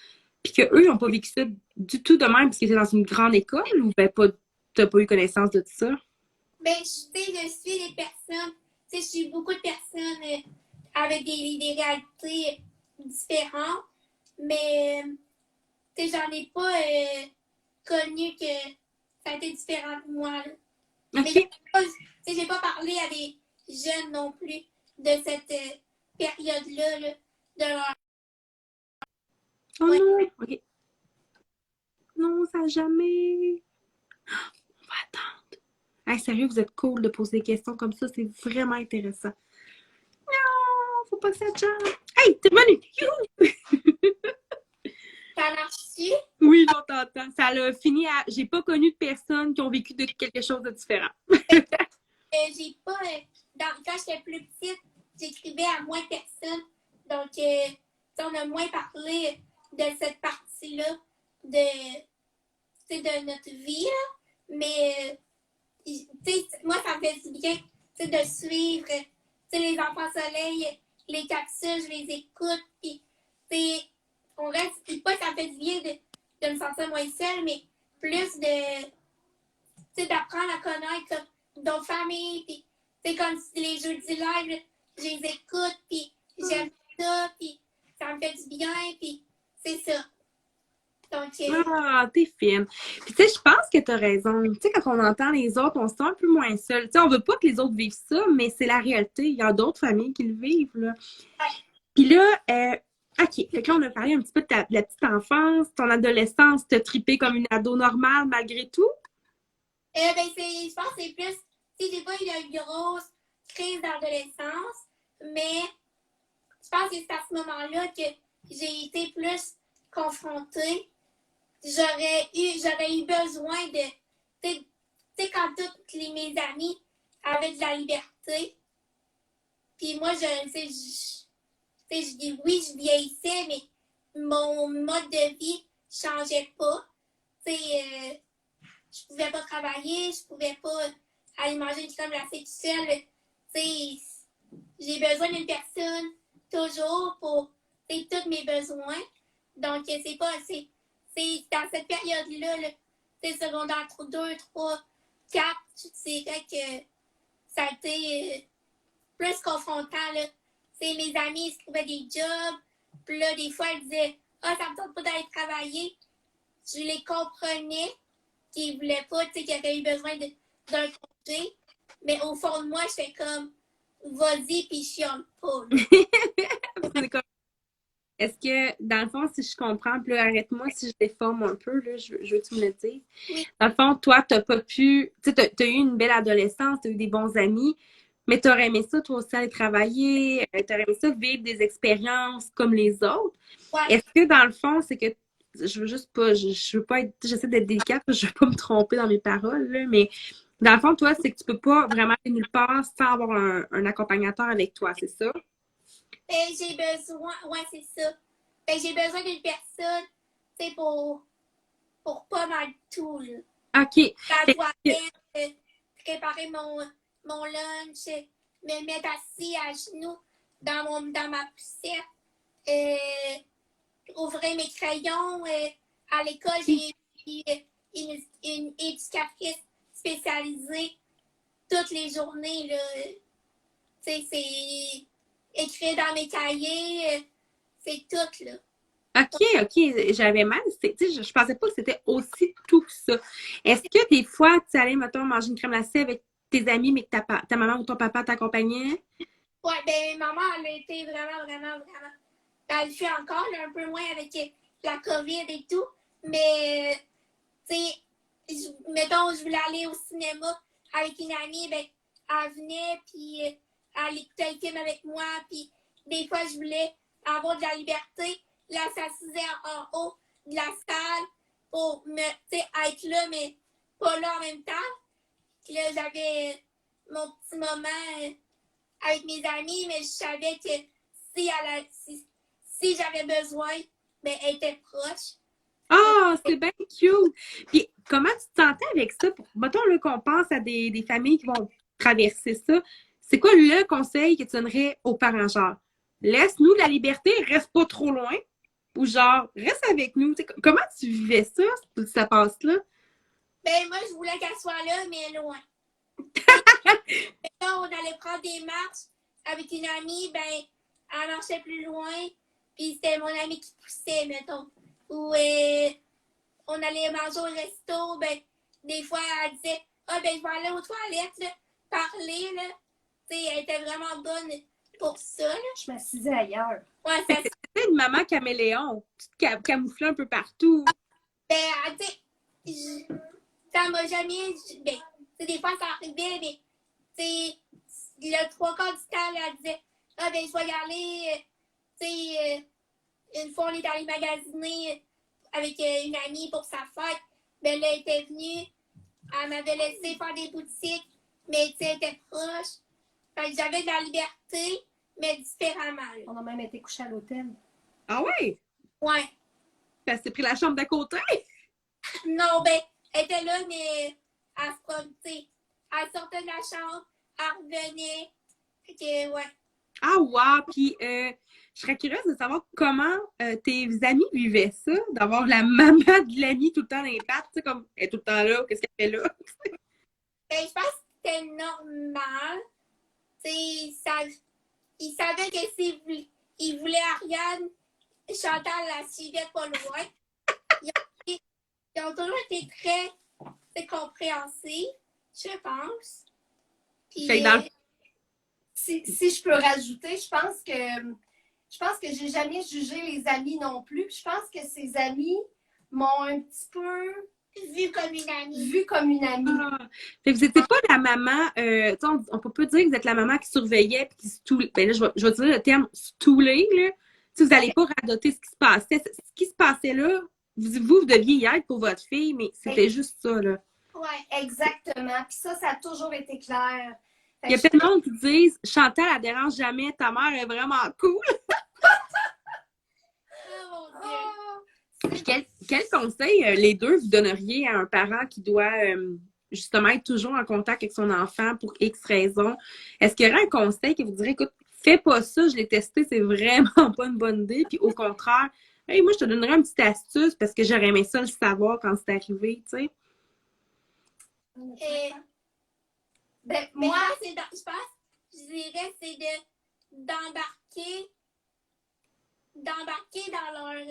puis qu'eux, ils n'ont pas vécu ça du tout de même parce qu'ils étaient dans une grande école ou ben pas, t'as pas eu connaissance de tout ça? Ben, je suis des personnes, je suis beaucoup de personnes avec des réalités différentes, mais j'en ai pas connu que ça a été différent de moi. Là. Mais OK. j'ai pas parlé à des jeunes non plus de cette période-là, là, de leur... Oh Ouais. non! OK. Non, ça n'a jamais... On va attendre. Hey, sérieux, vous êtes cool de poser des questions comme ça. C'est vraiment intéressant. Non, faut pas que ça change. Hey, t'es revenu! Youhou! Ça marche-tu? Oui, on t'entend. Ça a fini à... J'ai pas connu de personnes qui ont vécu de quelque chose de différent. J'ai pas... quand j'étais plus petite, j'écrivais à moins de personnes. Donc, on a moins parlé de cette partie-là de notre vie. Là. Mais, moi, ça me fait du bien de suivre les enfants soleil, les capsules, je les écoute. Puis, on reste... Pas ça me fait du bien de me sentir moins seule, mais plus d'apprendre à connaître d'autres familles. Puis, comme les jeudis live, je les écoute, puis j'aime ça, puis ça me fait du bien, puis c'est ça. Donc, Ah, t'es fine. Puis tu sais, je pense que t'as raison. Tu sais, quand on entend les autres, on se sent un peu moins seul. Tu sais, on veut pas que les autres vivent ça, mais c'est la réalité. Il y a d'autres familles qui le vivent, là. Puis là, OK. Fait que là, on a parlé un petit peu de la petite enfance, ton adolescence, t'as trippé comme une ado normale malgré tout. je pense que c'est plus, j'ai pas eu de grosse crise d'adolescence, mais je pense que c'est à ce moment-là que j'ai été plus confrontée. J'aurais eu besoin de, tu sais, quand toutes mes amies avaient de la liberté, puis moi, je dis oui, je vieillissais, mais mon mode de vie changeait pas. Je pouvais pas travailler, je pouvais pas aller manger une crème glacée tout seul. J'ai besoin d'une personne toujours pour tous mes besoins. Donc, c'est dans cette période-là, secondaire 2, 3, 4, c'est vrai que ça a été plus confrontant. Là. Mes amis, ils se trouvaient des jobs. Puis là, des fois, ils disaient « Ah, ça me tente pas d'aller travailler. » Je les comprenais qu'ils voulaient pas, qu'ils avaient eu besoin d'un congé. Mais au fond de moi, j'étais comme « Vas-y, puis chionne pas. » Est-ce que, dans le fond, si je comprends, puis là, arrête-moi si je déforme un peu, là, je veux que tu me le dises. Oui. Dans le fond, toi, t'as pas pu, tu sais, t'as eu une belle adolescence, t'as eu des bons amis, mais t'aurais aimé ça, toi aussi, aller travailler, t'aurais aimé ça, vivre des expériences comme les autres. Ouais. Est-ce que, dans le fond, c'est que, je veux juste pas, je veux pas être, j'essaie d'être délicate, je veux pas me tromper dans mes paroles, là, mais dans le fond, toi, c'est que tu peux pas vraiment aller nulle part sans avoir un accompagnateur avec toi, c'est ça? J'ai besoin, ouais, c'est ça. J'ai besoin d'une personne, pour pas mal tout, là. OK. La toilette, préparer mon lunch, me mettre assis à genoux dans ma poussette, ouvrir mes crayons. À l'école, j'ai une éducatrice spécialisée toutes les journées, là. C'est écrire dans mes cahiers, c'est tout, là. OK, j'avais mal. Tu sais, je pensais pas que c'était aussi tout ça. Est-ce que des fois, tu allais, mettons, manger une crème glacée avec tes amis, mais que ta maman ou ton papa t'accompagnait? Ouais, maman, elle a été vraiment, vraiment, vraiment. Elle le fait encore, là, un peu moins avec la COVID et tout. Mais, mettons, je voulais aller au cinéma avec une amie, elle venait, puis elle écoutait le film avec moi, puis des fois, je voulais avoir de la liberté. Là, s'assisait en haut de la salle pour être là, mais pas là en même temps. Puis là, j'avais mon petit moment avec mes amis, mais je savais que si j'avais besoin, elle était proche. Ah, c'est bien cute! Puis, comment tu te sentais avec ça? Mettons là, qu'on pense à des familles qui vont traverser ça. c'est quoi le conseil que tu donnerais aux parents? Genre, laisse-nous la liberté, reste pas trop loin. Ou genre, reste avec nous. T'sais, comment tu vivais ça, ça passe-là? Ben, moi, je voulais qu'elle soit là, mais loin. Là, on allait prendre des marches avec une amie, ben, elle marchait plus loin, puis c'était mon amie qui poussait, mettons. Ou on allait manger au resto, ben, des fois, elle disait, ah, ben, je vais aller aux toilettes, là, parler, là. Tu sais, elle était vraiment bonne pour ça, là. Je m'assisais ailleurs. Ouais, ça, C'était une maman caméléon. Tu te camouflais un peu partout. ben, tu sais, ça m'a jamais, ben, tu sais, des fois, ça arrivait, mais, tu sais, le 3 quarts du temps, là, elle disait, ah, ben, je vais y aller, tu sais, une fois, on est allé magasiner avec une amie pour sa fête. Ben, là, elle était venue. Elle m'avait laissé faire des boutiques, mais tu sais, elle était proche. Fait que j'avais de la liberté, mais différemment. Là. On a même été couchés à l'hôtel. Ah ouais? Ouais. Elle s'est pris la chambre d'à côté. Non, ben, elle était là, mais elle se promenait. Elle sortait de la chambre, elle revenait. Fait que, ouais. Ah wow! Puis, je serais curieuse de savoir comment tes amis vivaient ça, d'avoir la maman de l'ami tout le temps dans les pattes, tu sais, comme, elle est tout le temps là, qu'est-ce qu'elle fait là? Ben, je pense que c'était normal. Tu sais, il savait que s'il voulait Ariane, Chantal la suivait pas loin. Ils ont toujours été très compréhensifs, je pense. Puis, Si je peux rajouter, je pense que j'ai jamais jugé les amis non plus. Puis je pense que ces amis m'ont un petit peu vu comme une amie. vue comme une amie. Ah. Fait que vous n'étiez pas la maman, on peut pas dire que vous êtes la maman qui surveillait puis qui stoulait. Ben là, je vais utiliser le terme stouler, là. Si vous n'allez pas radoter ce qui se passait. Ce qui se passait là, vous deviez y être pour votre fille, mais c'était juste ça, là. Ouais. Exactement. Puis ça a toujours été clair. Il y a plein de monde qui disent Chantal, elle dérange jamais, ta mère est vraiment cool. Oh mon Dieu. Puis quel conseil les deux vous donneriez à un parent qui doit justement être toujours en contact avec son enfant pour X raisons? Est-ce qu'il y aurait un conseil que vous direz, écoute, fais pas ça, je l'ai testé, c'est vraiment pas une bonne idée. Puis au contraire, hey, moi, je te donnerais une petite astuce parce que j'aurais aimé ça le savoir quand c'est arrivé, tu sais. Ben, Mais moi, je pense, je dirais, c'est d'embarquer dans leur.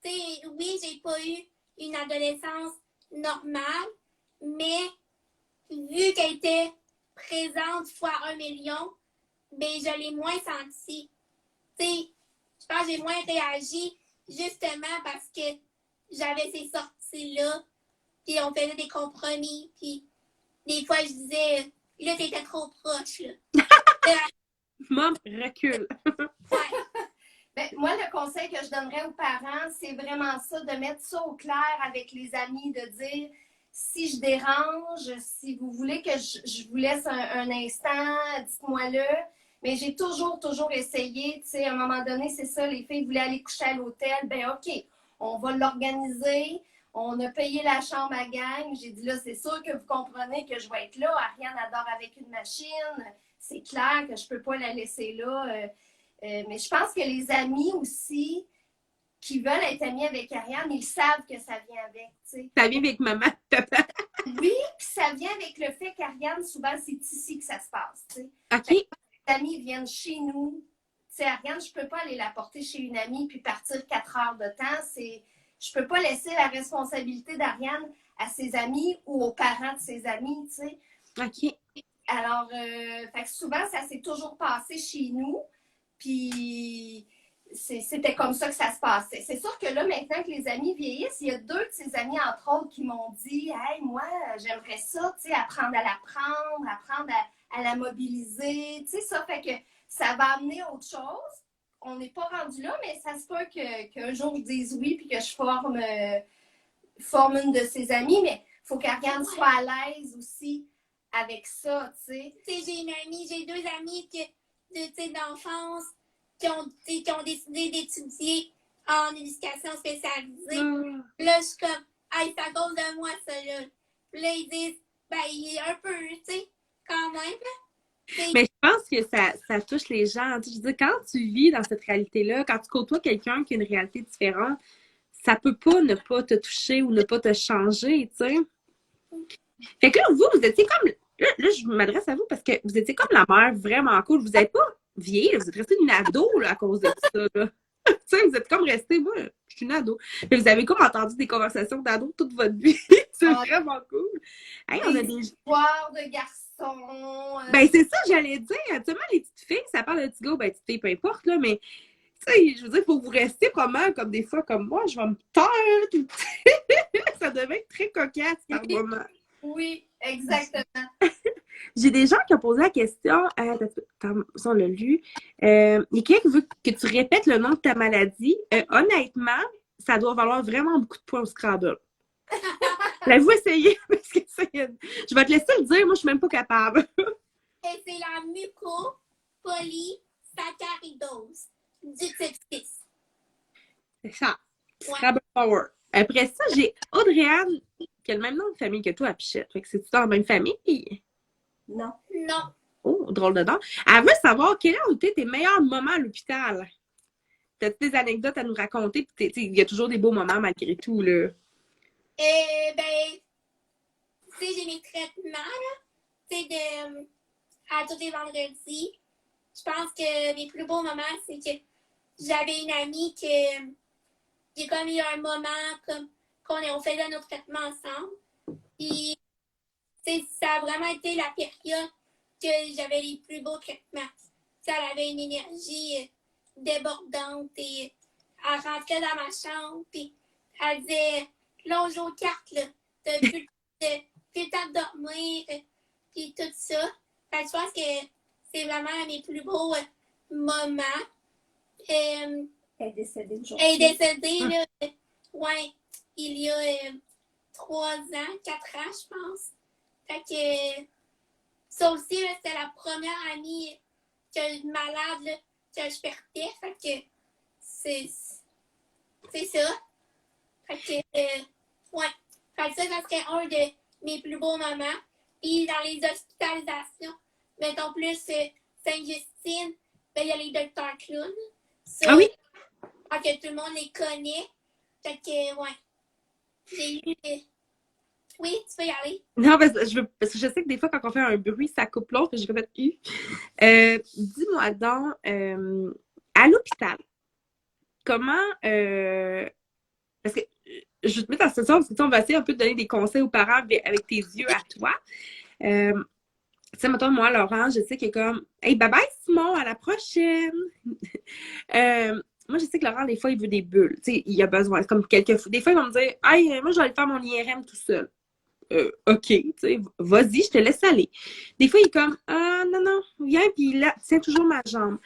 Tu sais, oui, j'ai pas eu une adolescence normale, mais vu qu'elle était présente fois 1 million, ben je l'ai moins senti. Tu sais, je pense que j'ai moins réagi justement parce que j'avais ces sorties-là, puis on faisait des compromis, puis des fois je disais, là t'étais trop proche, là. Maman, recule. Ouais. ben, moi, le conseil que je donnerais aux parents, c'est vraiment ça, de mettre ça au clair avec les amis, de dire si je dérange, si vous voulez que je vous laisse un instant, dites-moi-le. Mais j'ai toujours essayé, tu sais, à un moment donné, c'est ça, les filles voulaient aller coucher à l'hôtel, ben OK, on va l'organiser. On a payé la chambre à gang. J'ai dit là, c'est sûr que vous comprenez que je vais être là. Ariane adore avec une machine. C'est clair que je ne peux pas la laisser là. Mais je pense que les amis aussi qui veulent être amis avec Ariane, ils savent que ça vient avec. T'sais. Ça vient avec maman, papa. Oui, puis ça vient avec le fait qu'Ariane, souvent, c'est ici que ça se passe. T'sais. OK. Les amis viennent chez nous. T'sais, Ariane, je ne peux pas aller la porter chez une amie puis partir 4 heures de temps. Je peux pas laisser la responsabilité d'Ariane à ses amis ou aux parents de ses amis, tu sais. OK. Alors, fait que souvent, ça s'est toujours passé chez nous. Puis, c'était comme ça que ça se passait. C'est sûr que là, maintenant que les amis vieillissent, il y a 2 de ses amis, entre autres, qui m'ont dit « Hey, moi, j'aimerais ça, tu sais, apprendre à la prendre, apprendre à la mobiliser. » Tu sais, ça fait que ça va amener autre chose. On n'est pas rendu là, mais ça se peut qu'un jour je dise oui puis que je forme une de ses amies, mais il faut qu'Ariane soit à l'aise aussi avec ça, tu sais. Tu sais, j'ai 2 amies d'enfance qui ont décidé d'étudier en éducation spécialisée. Là, je suis comme, hey, c'est à cause de moi, ça, là. Puis là, ils disent, ben, il est un peu, tu sais, quand même, là. C'est- Mais je pense que ça touche les gens. Tu sais, je veux dire, quand tu vis dans cette réalité-là, quand tu côtoies quelqu'un qui a une réalité différente, ça peut pas ne pas te toucher ou ne pas te changer, tu sais. Fait que là, vous étiez comme. Là, je m'adresse à vous parce que vous étiez comme la mère vraiment cool. Vous n'êtes pas vieille, là, vous êtes resté une ado là, à cause de ça. Là. Tu sais, vous êtes comme resté, moi, je suis une ado. Mais vous avez comme entendu des conversations d'ado toute votre vie. C'est Ah, vraiment cool. Hey, on a des des. histoires de garçons. Ben, c'est ça, j'allais dire. Actuellement, les petites filles, ça parle de petits gars, ben, petites filles, peu importe, là, mais. Tu sais, je veux dire, il faut que vous restiez probablement comme des fois comme moi, je vais me taire. Tout. Ça devait être très cocasse par Oui, moment. oui, exactement. J'ai des gens qui ont posé la question, ça on l'a lu, il y a quelqu'un qui veut que tu répètes le nom de ta maladie. Honnêtement, ça doit valoir vraiment beaucoup de points au Scrabble. L'avez-vous essayé? Parce que je vais te laisser le dire, moi je suis même pas capable. Et c'est la mucopolysaccharidose du type 6. C'est ça. Ouais. Scrabble Power. Après ça, j'ai Audrey-Anne, qui a le même nom de famille que toi à Pichette. Fait que c'est-tu dans la même famille? Non. Non. Oh, drôle de nom. Elle veut savoir quels ont été tes meilleurs moments à l'hôpital. T'as-tu des anecdotes à nous raconter? Puis il y a toujours des beaux moments malgré tout, là. Ben, tu sais, j'ai mes traitements, là. Tu sais, à tous les vendredis. Je pense que mes plus beaux moments, c'est que j'avais une amie qui a comme eu un moment comme on faisait nos traitements ensemble. Puis, tu sais, ça a vraiment été la période que j'avais les plus beaux traitements. Ça, elle avait une énergie débordante et elle rentrait dans ma chambre, puis elle disait, là, on joue aux cartes, là. T'as plus le temps de dormir, puis tout ça. Fait que je pense que c'est vraiment mes plus beaux moments. Elle est décédée aujourd'hui. Elle est décédée, là, ouais, il y a 3 ans, 4 ans, je pense. Fait que ça aussi, là, c'était la première amie malade là, que je perdais. Fait que c'est ça. Fait que, ouais. Fait que ça serait un de mes plus beaux moments. Puis dans les hospitalisations, mettons plus Sainte-Justine, ben, il y a les docteurs clowns. Ça, Ah oui? fait que tout le monde les connaît. Fait que, ouais. J'ai eu. Oui, tu peux y aller. Non, parce que je sais que des fois, quand on fait un bruit, ça coupe l'autre. J'ai fait U. Dis-moi donc, à l'hôpital, comment. Parce que je vais te mettre en situation, parce que on va essayer un peu de donner des conseils aux parents avec tes yeux à toi. Tu sais, mettons, moi, Laurent, je sais qu'il est comme hey, bye bye, Simon, à la prochaine. Moi, je sais que Laurent, des fois, il veut des bulles. Tu sais, il a besoin. C'est comme quelques fois. Des fois, il va me dire hey, moi, je vais aller faire mon IRM tout seul. OK, tu sais, vas-y, je te laisse aller. Des fois, il est comme ah, non, non, viens, puis là, tiens toujours ma jambe.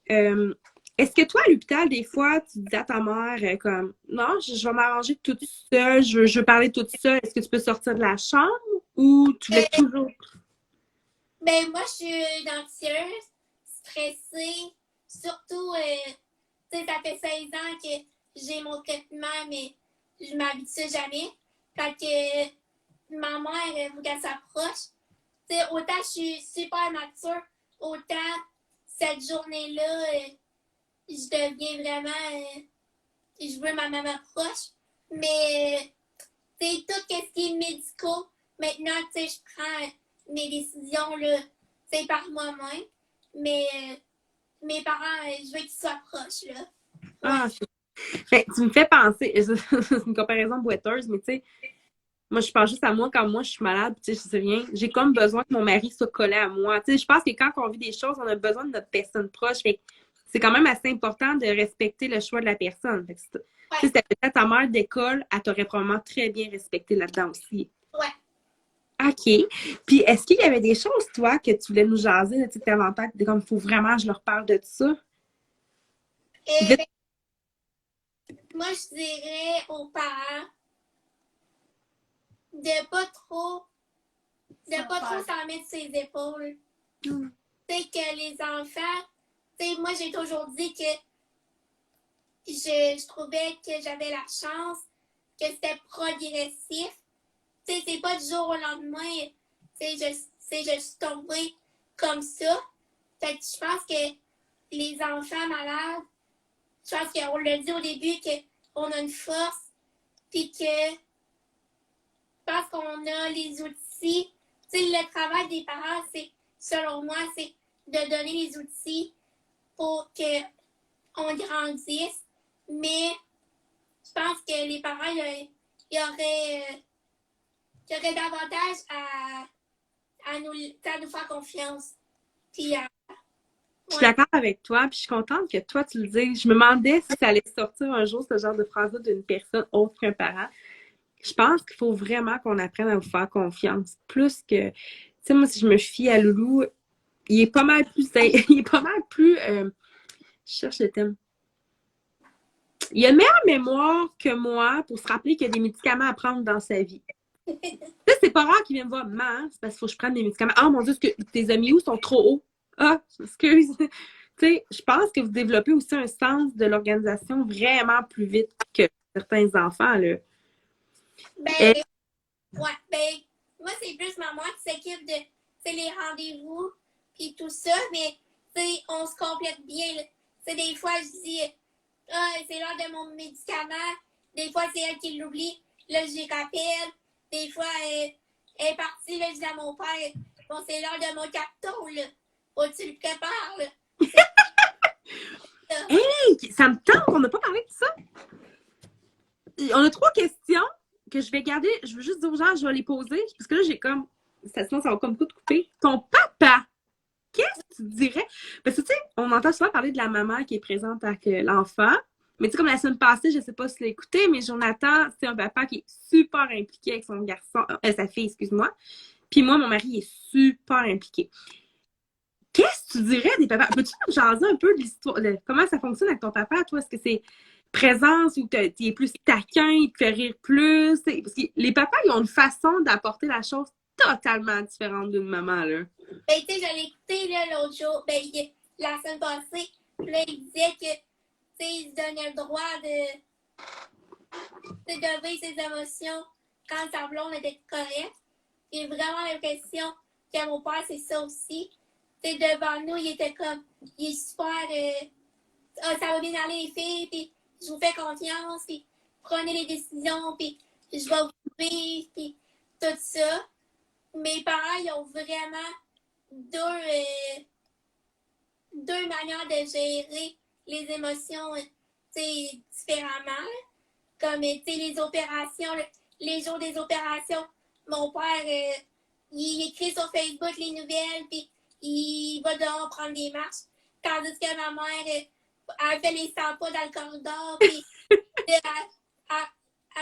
Est-ce que toi, à l'hôpital, des fois, tu dis à ta mère, comme, non, je vais m'arranger toute seule, je veux parler toute seule, est-ce que tu peux sortir de la chambre ou tu laisses toujours. Ben, moi, je suis anxieuse, stressée, surtout, tu sais, ça fait 16 ans que j'ai mon traitement, mais je m'habitue jamais. Fait que ma mère, elle veut qu'elle s'approche. Tu sais, autant je suis super mature, autant cette journée-là, je deviens vraiment, je veux ma maman proche. Mais, tu sais, tout ce qui est médical, maintenant, tu sais, je prends mes décisions, là, tu sais, par moi-même. Mais mes parents, je veux qu'ils soient proches, là. Ah, fait, tu me fais penser, c'est une comparaison boiteuse, mais tu sais, moi, je pense juste à moi quand moi, je suis malade, tu sais, je sais rien. J'ai comme besoin que mon mari soit collé à moi. Tu sais, je pense que quand on vit des choses, on a besoin de notre personne proche. Fait que c'est quand même assez important de respecter le choix de la personne. Fait que si c'était peut-être ta mère d'école, elle t'aurait probablement très bien respecté là-dedans aussi. Ouais. OK. Puis, est-ce qu'il y avait des choses, toi, que tu voulais nous jaser, tu sais, que t'avais en tête, comme, il faut vraiment que je leur parle de ça? Ben, moi, je dirais aux parents de pas trop s'en mettre sur les épaules. Tu sais, que les enfants, tu sais, moi, j'ai toujours dit que je trouvais que j'avais la chance, que c'était progressif. Tu sais, c'est pas du jour au lendemain, tu sais, je suis tombée comme ça. Fait que je pense que les enfants malades, je pense qu'on l'a dit au début qu'on a une force, puis que je pense qu'on a les outils. Tu sais, le travail des parents, c'est, selon moi, c'est de donner les outils pour qu'on grandisse. Mais je pense que les parents, il y aurait davantage à nous faire confiance. Puis Je suis d'accord avec toi, puis je suis contente que toi, tu le dises. Je me demandais si ça allait sortir un jour, ce genre de phrase-là d'une personne autre qu'un parent. Je pense qu'il faut vraiment qu'on apprenne à vous faire confiance. Plus que, tu sais, moi, si je me fie à Loulou, il est pas mal plus, il est pas mal plus, je cherche le thème. Il a une meilleure mémoire que moi pour se rappeler qu'il y a des médicaments à prendre dans sa vie. Ça, c'est pas rare qu'il vienne me voir, maman, c'est parce qu'il faut que je prenne des médicaments. Ah, mon Dieu, est-ce que tes amis où sont trop hauts? Ah, excuse. Tu sais, je pense que vous développez aussi un sens de l'organisation vraiment plus vite que certains enfants, là. ben, ouais, ben, moi, c'est plus maman qui s'occupe de les rendez-vous puis tout ça, mais on se complète bien. Des fois, je dis ah, c'est l'heure de mon médicament. Des fois, c'est elle qui l'oublie. Là, je les rappelle. Des fois, elle est partie. Là, je dis à mon père bon, c'est l'heure de mon capton. Là. Faut que tu le prépares. Là. Hey, ça me tente, on n'a pas parlé de ça. On a 3 questions que je vais garder. Je veux juste dire aux gens, je vais les poser. Parce que là, j'ai comme. Sinon, ça va comme tout couper. Ton papa, qu'est-ce que tu dirais? Parce que, tu sais, on entend souvent parler de la maman qui est présente avec l'enfant. Mais tu sais, comme la semaine passée, je sais pas si tu l'as écouté, mais Jonathan, c'est un papa qui est super impliqué avec son garçon, sa fille, excuse-moi. Puis moi, mon mari est super impliqué. Qu'est-ce que tu dirais des papas? Peux-tu nous jaser un peu de l'histoire, de comment ça fonctionne avec ton papa, toi? Est-ce que c'est présence ou tu es plus taquin, il te fait rire plus? Parce que les papas, ils ont une façon d'apporter la chose totalement différente d'une maman, là. Ben, tu sais, je l'ai écouté l'autre jour, la semaine passée. Là, il disait que, il se donnait le droit de vivre ses émotions quand sa blonde était correcte. J'ai vraiment l'impression que mon père, c'est ça aussi. Devant nous, il était comme, il est super, ça va bien aller les filles, puis je vous fais confiance, puis prenez les décisions, puis je vais vous suivre, puis tout ça. Mes parents, ils ont vraiment deux manières de gérer les émotions différemment. Comme les opérations, les jours des opérations, mon père, il écrit sur Facebook les nouvelles, puis il va dehors prendre des marches. Tandis que ma mère, elle fait les 100 pas dans le corridor, puis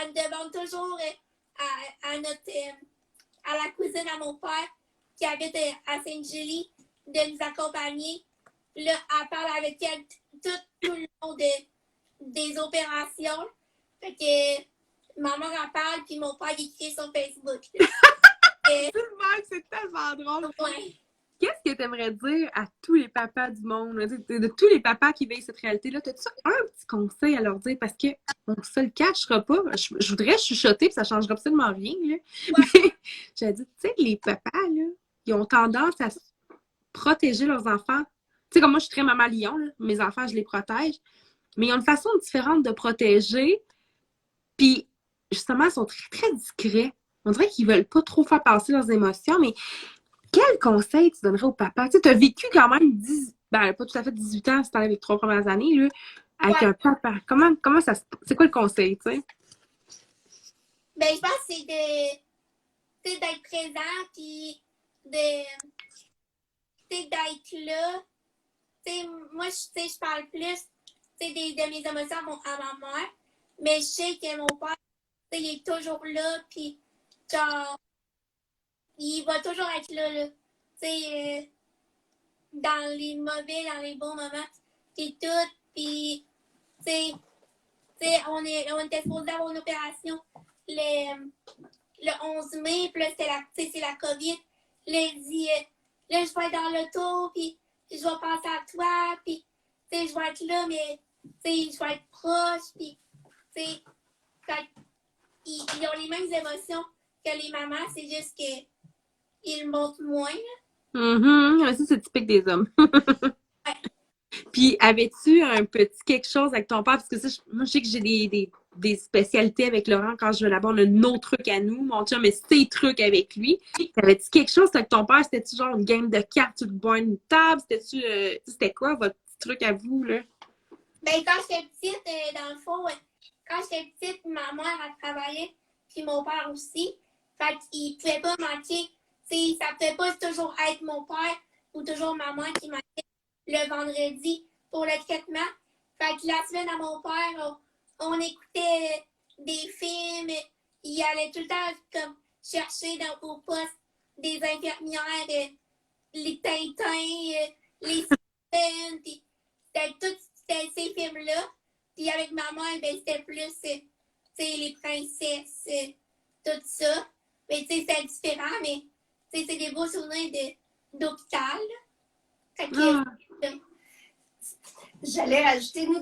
elle demande toujours à la cousine à mon père qui habite à Sainte-Julie de nous accompagner. Là, elle parle avec elle tout le long des opérations. Fait que maman en parle, puis mon père écrit sur Facebook. C'est tellement drôle. Ouais. Qu'est-ce que tu aimerais dire à tous les papas du monde, là, de tous les papas qui vivent cette réalité-là? As-tu un petit conseil à leur dire? Parce que on ne se le cachera pas. Je voudrais chuchoter, puis ça ne changera absolument rien. Là. Ouais. Mais j'ai dit, tu sais, les papas, là, ils ont tendance à protéger leurs enfants. Tu sais, comme moi, je suis très maman lion, là. Mes enfants, je les protège. Mais ils ont une façon différente de protéger. Puis, justement, ils sont très, très discrets. On dirait qu'ils ne veulent pas trop faire passer leurs émotions, mais quel conseil tu donnerais au papa? Tu sais, as vécu quand même pas tout à fait 18 ans, c'était les 3 premières années, là, avec un papa. Comment ça se... C'est quoi le conseil, tu sais? Ben, je pense que c'est d'être présent, puis d'être là. Moi, je parle plus de mes émotions à ma mère, mais je sais que mon père, il est toujours là, puis genre, il va toujours être là. Dans les mauvais, dans les bons moments, puis tout, puis, on était supposé avoir une opération le 11 mai, puis là, c'est la COVID. Là, il dit, là, je vais être dans l'auto, puis je vais penser à toi, puis, je vais être là, mais, je vais être proche, puis, ils ont les mêmes émotions que les mamans, c'est juste qu'ils le montrent moins, là. Mais ça, c'est typique des hommes. Puis, avais-tu un petit quelque chose avec ton père? Parce que ça, moi, je sais que j'ai des spécialités avec Laurent quand je vais là-bas. On a nos trucs à nous, mon chum, mais ses trucs avec lui. T'avais-tu quelque chose avec ton père? C'était-tu genre une game de cartes sur le bord d'une table? C'était quoi votre petit truc à vous, là? Ben, quand j'étais petite, dans le fond, quand j'étais petite, ma mère a travaillé, puis mon père aussi. Fait qu'il pouvait pas manquer. T'sais, ça pouvait pas toujours être mon père ou toujours ma mère qui manquait le vendredi pour le traitement. Fait que la semaine à mon père, on écoutait des films. Il allait tout le temps comme chercher au poste des infirmières, les Tintins, les Sirènes, puis c'était ces films-là. Puis avec ma mère, ben, c'était plus les princesses, tout ça. Mais c'était différent, mais c'est des beaux souvenirs d'hôpital. Fait que, J'allais ajouter, nous,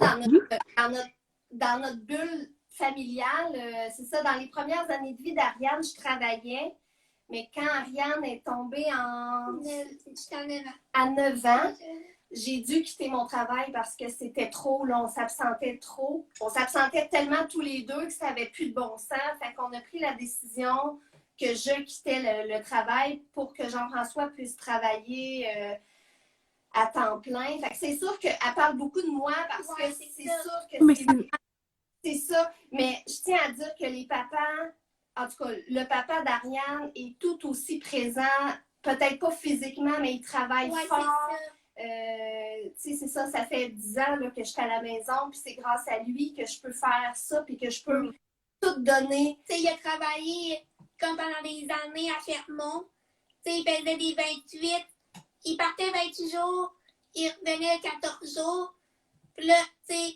dans notre bulle familiale, c'est ça, dans les premières années de vie d'Ariane, je travaillais, mais quand Ariane est tombée à 9 ans, j'ai dû quitter mon travail parce que c'était trop, là, on s'absentait trop. On s'absentait tellement tous les deux que ça n'avait plus de bon sens. Fait qu'on a pris la décision que je quittais le travail pour que Jean-François puisse travailler à temps plein. Fait que c'est sûr qu'elle parle beaucoup de moi parce que c'est sûr que c'est ça. Mais je tiens à dire que les papas, en tout cas, le papa d'Ariane est tout aussi présent, peut-être pas physiquement, mais il travaille fort. C'est ça, ça fait 10 ans là, que je suis à la maison, puis c'est grâce à lui que je peux faire ça, puis que je peux tout donner. T'sais, il a travaillé comme pendant des années à Fermont. T'sais, il faisait des 28. Il partait 28 jours, il revenait 14 jours. Puis là, tu sais,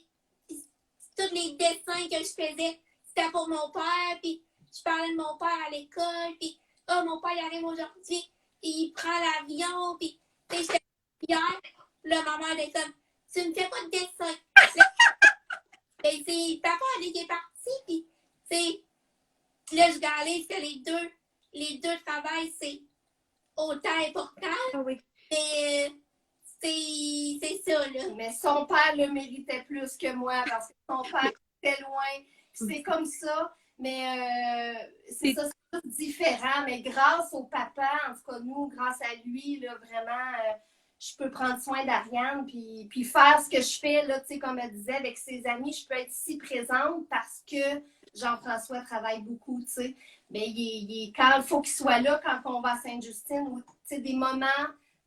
tous les dessins que je faisais, c'était pour mon père. Puis je parlais de mon père à l'école. Puis, oh, mon père, il arrive aujourd'hui. Puis il prend l'avion. Puis, tu sais, j'étais fière. Puis là, ma mère était comme, tu ne fais pas de dessin. Et c'est papa, il est parti. Puis, tu sais, là, je réalise que les deux travails, c'est autant important. Ah oui. Mais c'est ça, là. Mais son père le méritait plus que moi parce que son père était loin. C'est comme ça, mais c'est ça, c'est tout différent. Mais grâce au papa, en tout cas, nous, grâce à lui, là, vraiment, je peux prendre soin d'Ariane puis faire ce que je fais, là, tu sais, comme elle disait, avec ses amis, je peux être si présente parce que Jean-François travaille beaucoup, tu sais. Mais quand il faut qu'il soit là, quand on va à Sainte-Justine, ou, tu sais, des moments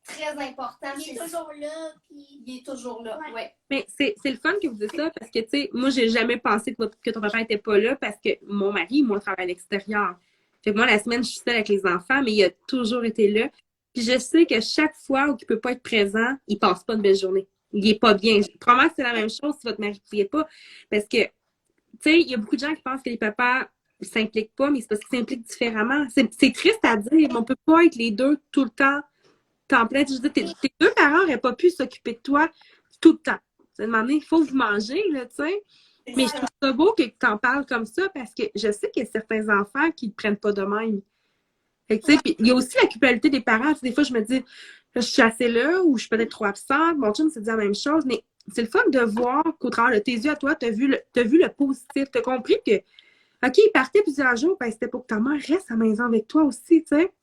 très important. Il est toujours là. Puis... Il est toujours là, oui. Ouais. Mais c'est le fun que vous dites ça parce que, tu sais, moi, j'ai jamais pensé que ton papa n'était pas là parce que mon mari, moi, travaille à l'extérieur. Fait que moi, la semaine, je suis seule avec les enfants, mais il a toujours été là. Puis je sais que chaque fois où il peut pas être présent, il passe pas une belle journée. Il est pas bien. Probablement que c'est la même chose si votre mari ne priait pas. Parce que, tu sais, il y a beaucoup de gens qui pensent que les papas ne s'impliquent pas, mais c'est parce qu'ils s'impliquent différemment. C'est triste à dire, mais on peut pas être les deux tout le temps temps plein. Je veux dire, tes deux parents n'auraient pas pu s'occuper de toi tout le temps. Tu sais, il faut vous manger, là, tu sais. Mais je trouve ça beau que tu en parles comme ça parce que je sais qu'il y a certains enfants qui ne prennent pas de même. Fait que, tu sais, puis il y a aussi la culpabilité des parents. Tu sais, des fois, je me dis, là, je suis assez là ou je suis peut-être trop absente. Mon chum s'est dit la même chose, mais c'est le fun de voir qu'au travers de tes yeux à toi, tu as vu le positif. Tu as compris que, OK, il partait plusieurs jours, ben, c'était pour que ta mère reste à la maison avec toi aussi, tu sais.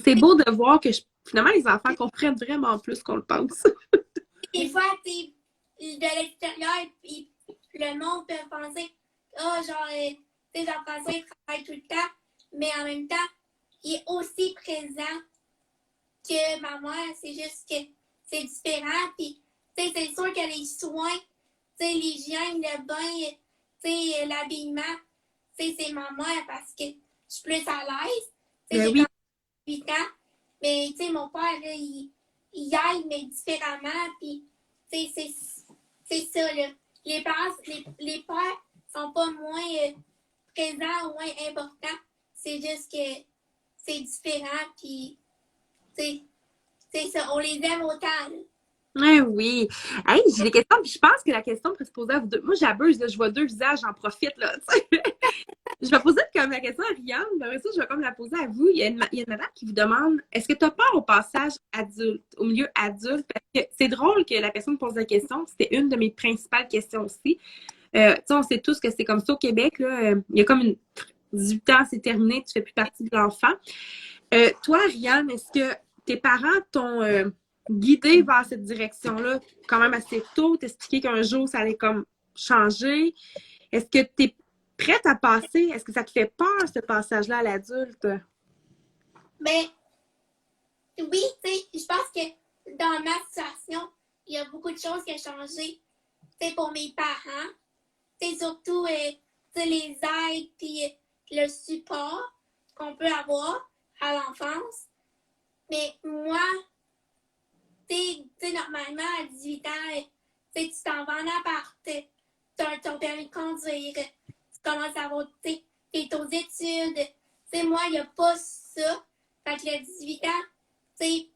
C'est beau de voir que finalement, les enfants comprennent vraiment plus qu'on le pense. Des fois, de l'extérieur, puis le monde peut penser, oh, genre, tu sais, Jean-François, il travaille tout le temps, mais en même temps, il est aussi présent que ma mère. C'est juste que c'est différent. Puis, tu sais, c'est sûr que les soins, tu sais, l'hygiène, le bain, tu sais, l'habillement, tu sais, c'est ma mère parce que je suis plus à l'aise. Tu sais, j'ai 8 ans. Mais, tu sais, mon père, là, il aille, mais différemment. Puis, tu sais, c'est ça, là. Les parents, les pères sont pas moins présents ou moins importants. C'est juste que c'est différent. Puis, tu sais, c'est ça. On les aime autant, là. Oui. Hey, j'ai des questions, puis je pense que la question pourrait se poser à vous deux. Moi, j'abuse, là, je vois deux visages, j'en profite, là. Je vais poser comme la question à Ariane, mais après ça, je vais comme la poser à vous. Il y a une madame qui vous demande, est-ce que tu as peur au passage adulte, au milieu adulte? Parce que c'est drôle que la personne pose la question. C'était une de mes principales questions aussi. Tu sais, on sait tous que c'est comme ça au Québec, là. Il y a comme 18 ans, c'est terminé, tu fais plus partie de l'enfant. Toi, Ariane, est-ce que tes parents t'ont guidé vers cette direction-là quand même assez tôt, t'expliquer qu'un jour, ça allait comme changer? Est-ce que tu es prête à passer? Est-ce que ça te fait peur, ce passage-là à l'adulte? Mais oui, tu sais, je pense que dans ma situation, il y a beaucoup de choses qui ont changé. Tu sais, pour mes parents, tu sais, surtout tu sais, les aides puis le support qu'on peut avoir à l'enfance. Mais moi, tu sais, normalement, à 18 ans, tu sais, tu t'en vas en appart, tu as ton permis de conduire, tu commences à avoir, tu sais, aux études. Tu sais, moi, il n'y a pas ça. Fait que le 18 ans, tu sais,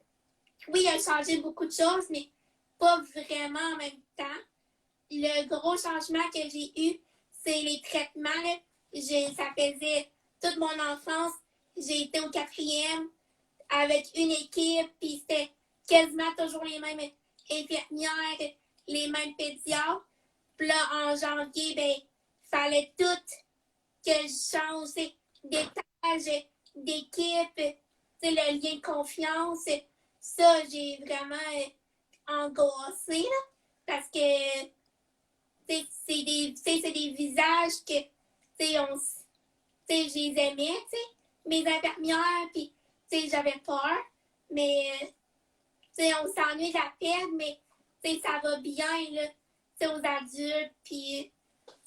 oui, il a changé beaucoup de choses, mais pas vraiment en même temps. Le gros changement que j'ai eu, c'est les traitements. Là. Ça faisait toute mon enfance. J'ai été au 4e avec une équipe, puis c'était quasiment toujours les mêmes infirmières, les mêmes pédiatres. Puis là, en janvier, ben, fallait tout que je change d'étage, d'équipe, le lien de confiance. Ça, j'ai vraiment angoissé, là, parce que c'est des visages que je les aimais, mes infirmières, puis j'avais peur, mais on s'ennuie de la peine, mais ça va bien là, aux adultes, puis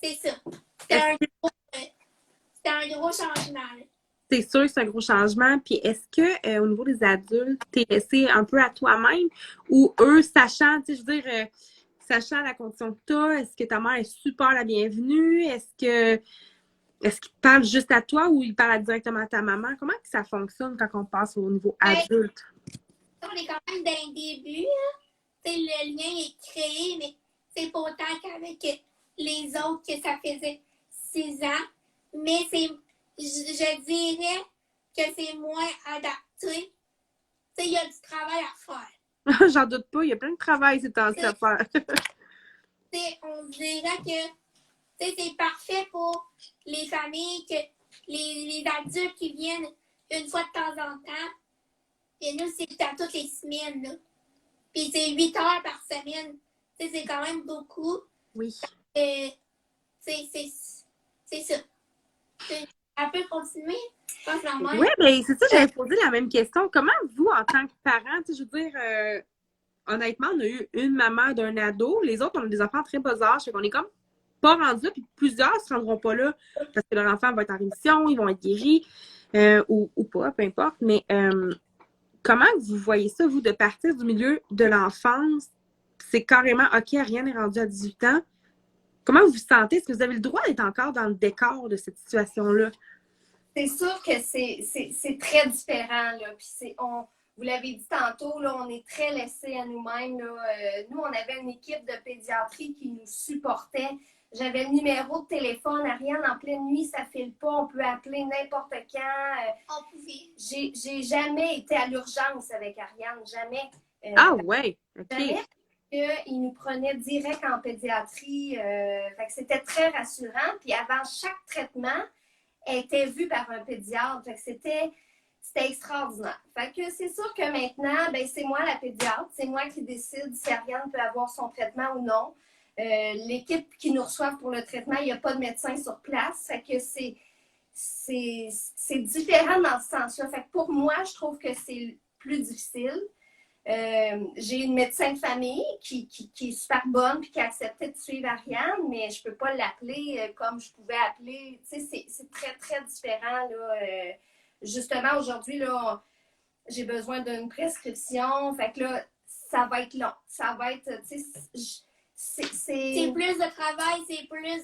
c'est ça. C'était un gros changement. Là. C'est sûr que c'est un gros changement. Puis est-ce que au niveau des adultes, t'es laissé un peu à toi-même ou eux, sachant, tu sais, je veux dire, sachant la condition que tu as, est-ce que ta mère est super la bienvenue? Est-ce qu'ils te parlent juste à toi ou ils parlent directement à ta maman? Comment que ça fonctionne quand on passe au niveau adulte? On est quand même dans le début. Hein? Le lien est créé, mais c'est pas autant qu'avec les autres que ça faisait 6 ans. Mais je dirais que c'est moins adapté. Il y a du travail à faire. J'en doute pas, il y a plein de travail ces temps-ci à faire. On dirait que c'est parfait pour les familles, que les adultes qui viennent une fois de temps en temps. Et nous, c'est à toutes les semaines. Là. Puis c'est 8 heures par semaine. C'est quand même beaucoup. Oui. C'est ça. Elle peut continuer? Oui, bien, c'est ça, j'avais posé la même question. Comment vous, en tant que parent, je veux dire, honnêtement, on a eu une maman d'un ado. Les autres, on a des enfants très bas âge. Fait qu'on est comme pas rendus là, puis plusieurs ne se rendront pas là parce que leur enfant va être en rémission, ils vont être guéris ou pas, peu importe. Mais comment vous voyez ça, vous, de partir du milieu de l'enfance? C'est carrément, OK, rien n'est rendu à 18 ans. Comment vous vous sentez? Est-ce que vous avez le droit d'être encore dans le décor de cette situation-là? C'est sûr que c'est très différent. Là. Puis vous l'avez dit tantôt, là, on est très laissés à nous-mêmes. Nous, on avait une équipe de pédiatrie qui nous supportait. J'avais le numéro de téléphone. Ariane, en pleine nuit, ça ne file pas. On peut appeler n'importe quand. On pouvait. J'ai jamais été à l'urgence avec Ariane. Jamais. Ah ouais, OK. Jamais. Il nous prenait direct en pédiatrie. Fait que c'était très rassurant. Puis avant chaque traitement, elle était vue par un pédiatre. Fait que c'était extraordinaire. Fait que c'est sûr que maintenant, ben, c'est moi la pédiatre. C'est moi qui décide si Ariane peut avoir son traitement ou non. L'équipe qui nous reçoit pour le traitement, il n'y a pas de médecin sur place. Fait que c'est différent dans ce sens-là. Fait que pour moi, je trouve que c'est plus difficile. J'ai une médecin de famille qui est super bonne et qui a accepté de suivre Ariane, mais je ne peux pas l'appeler comme je pouvais appeler. Tu sais, c'est très, très différent. Là. Justement, aujourd'hui, là, j'ai besoin d'une prescription. Fait que là, ça va être long. Ça va être, tu sais, c'est plus de travail, c'est plus...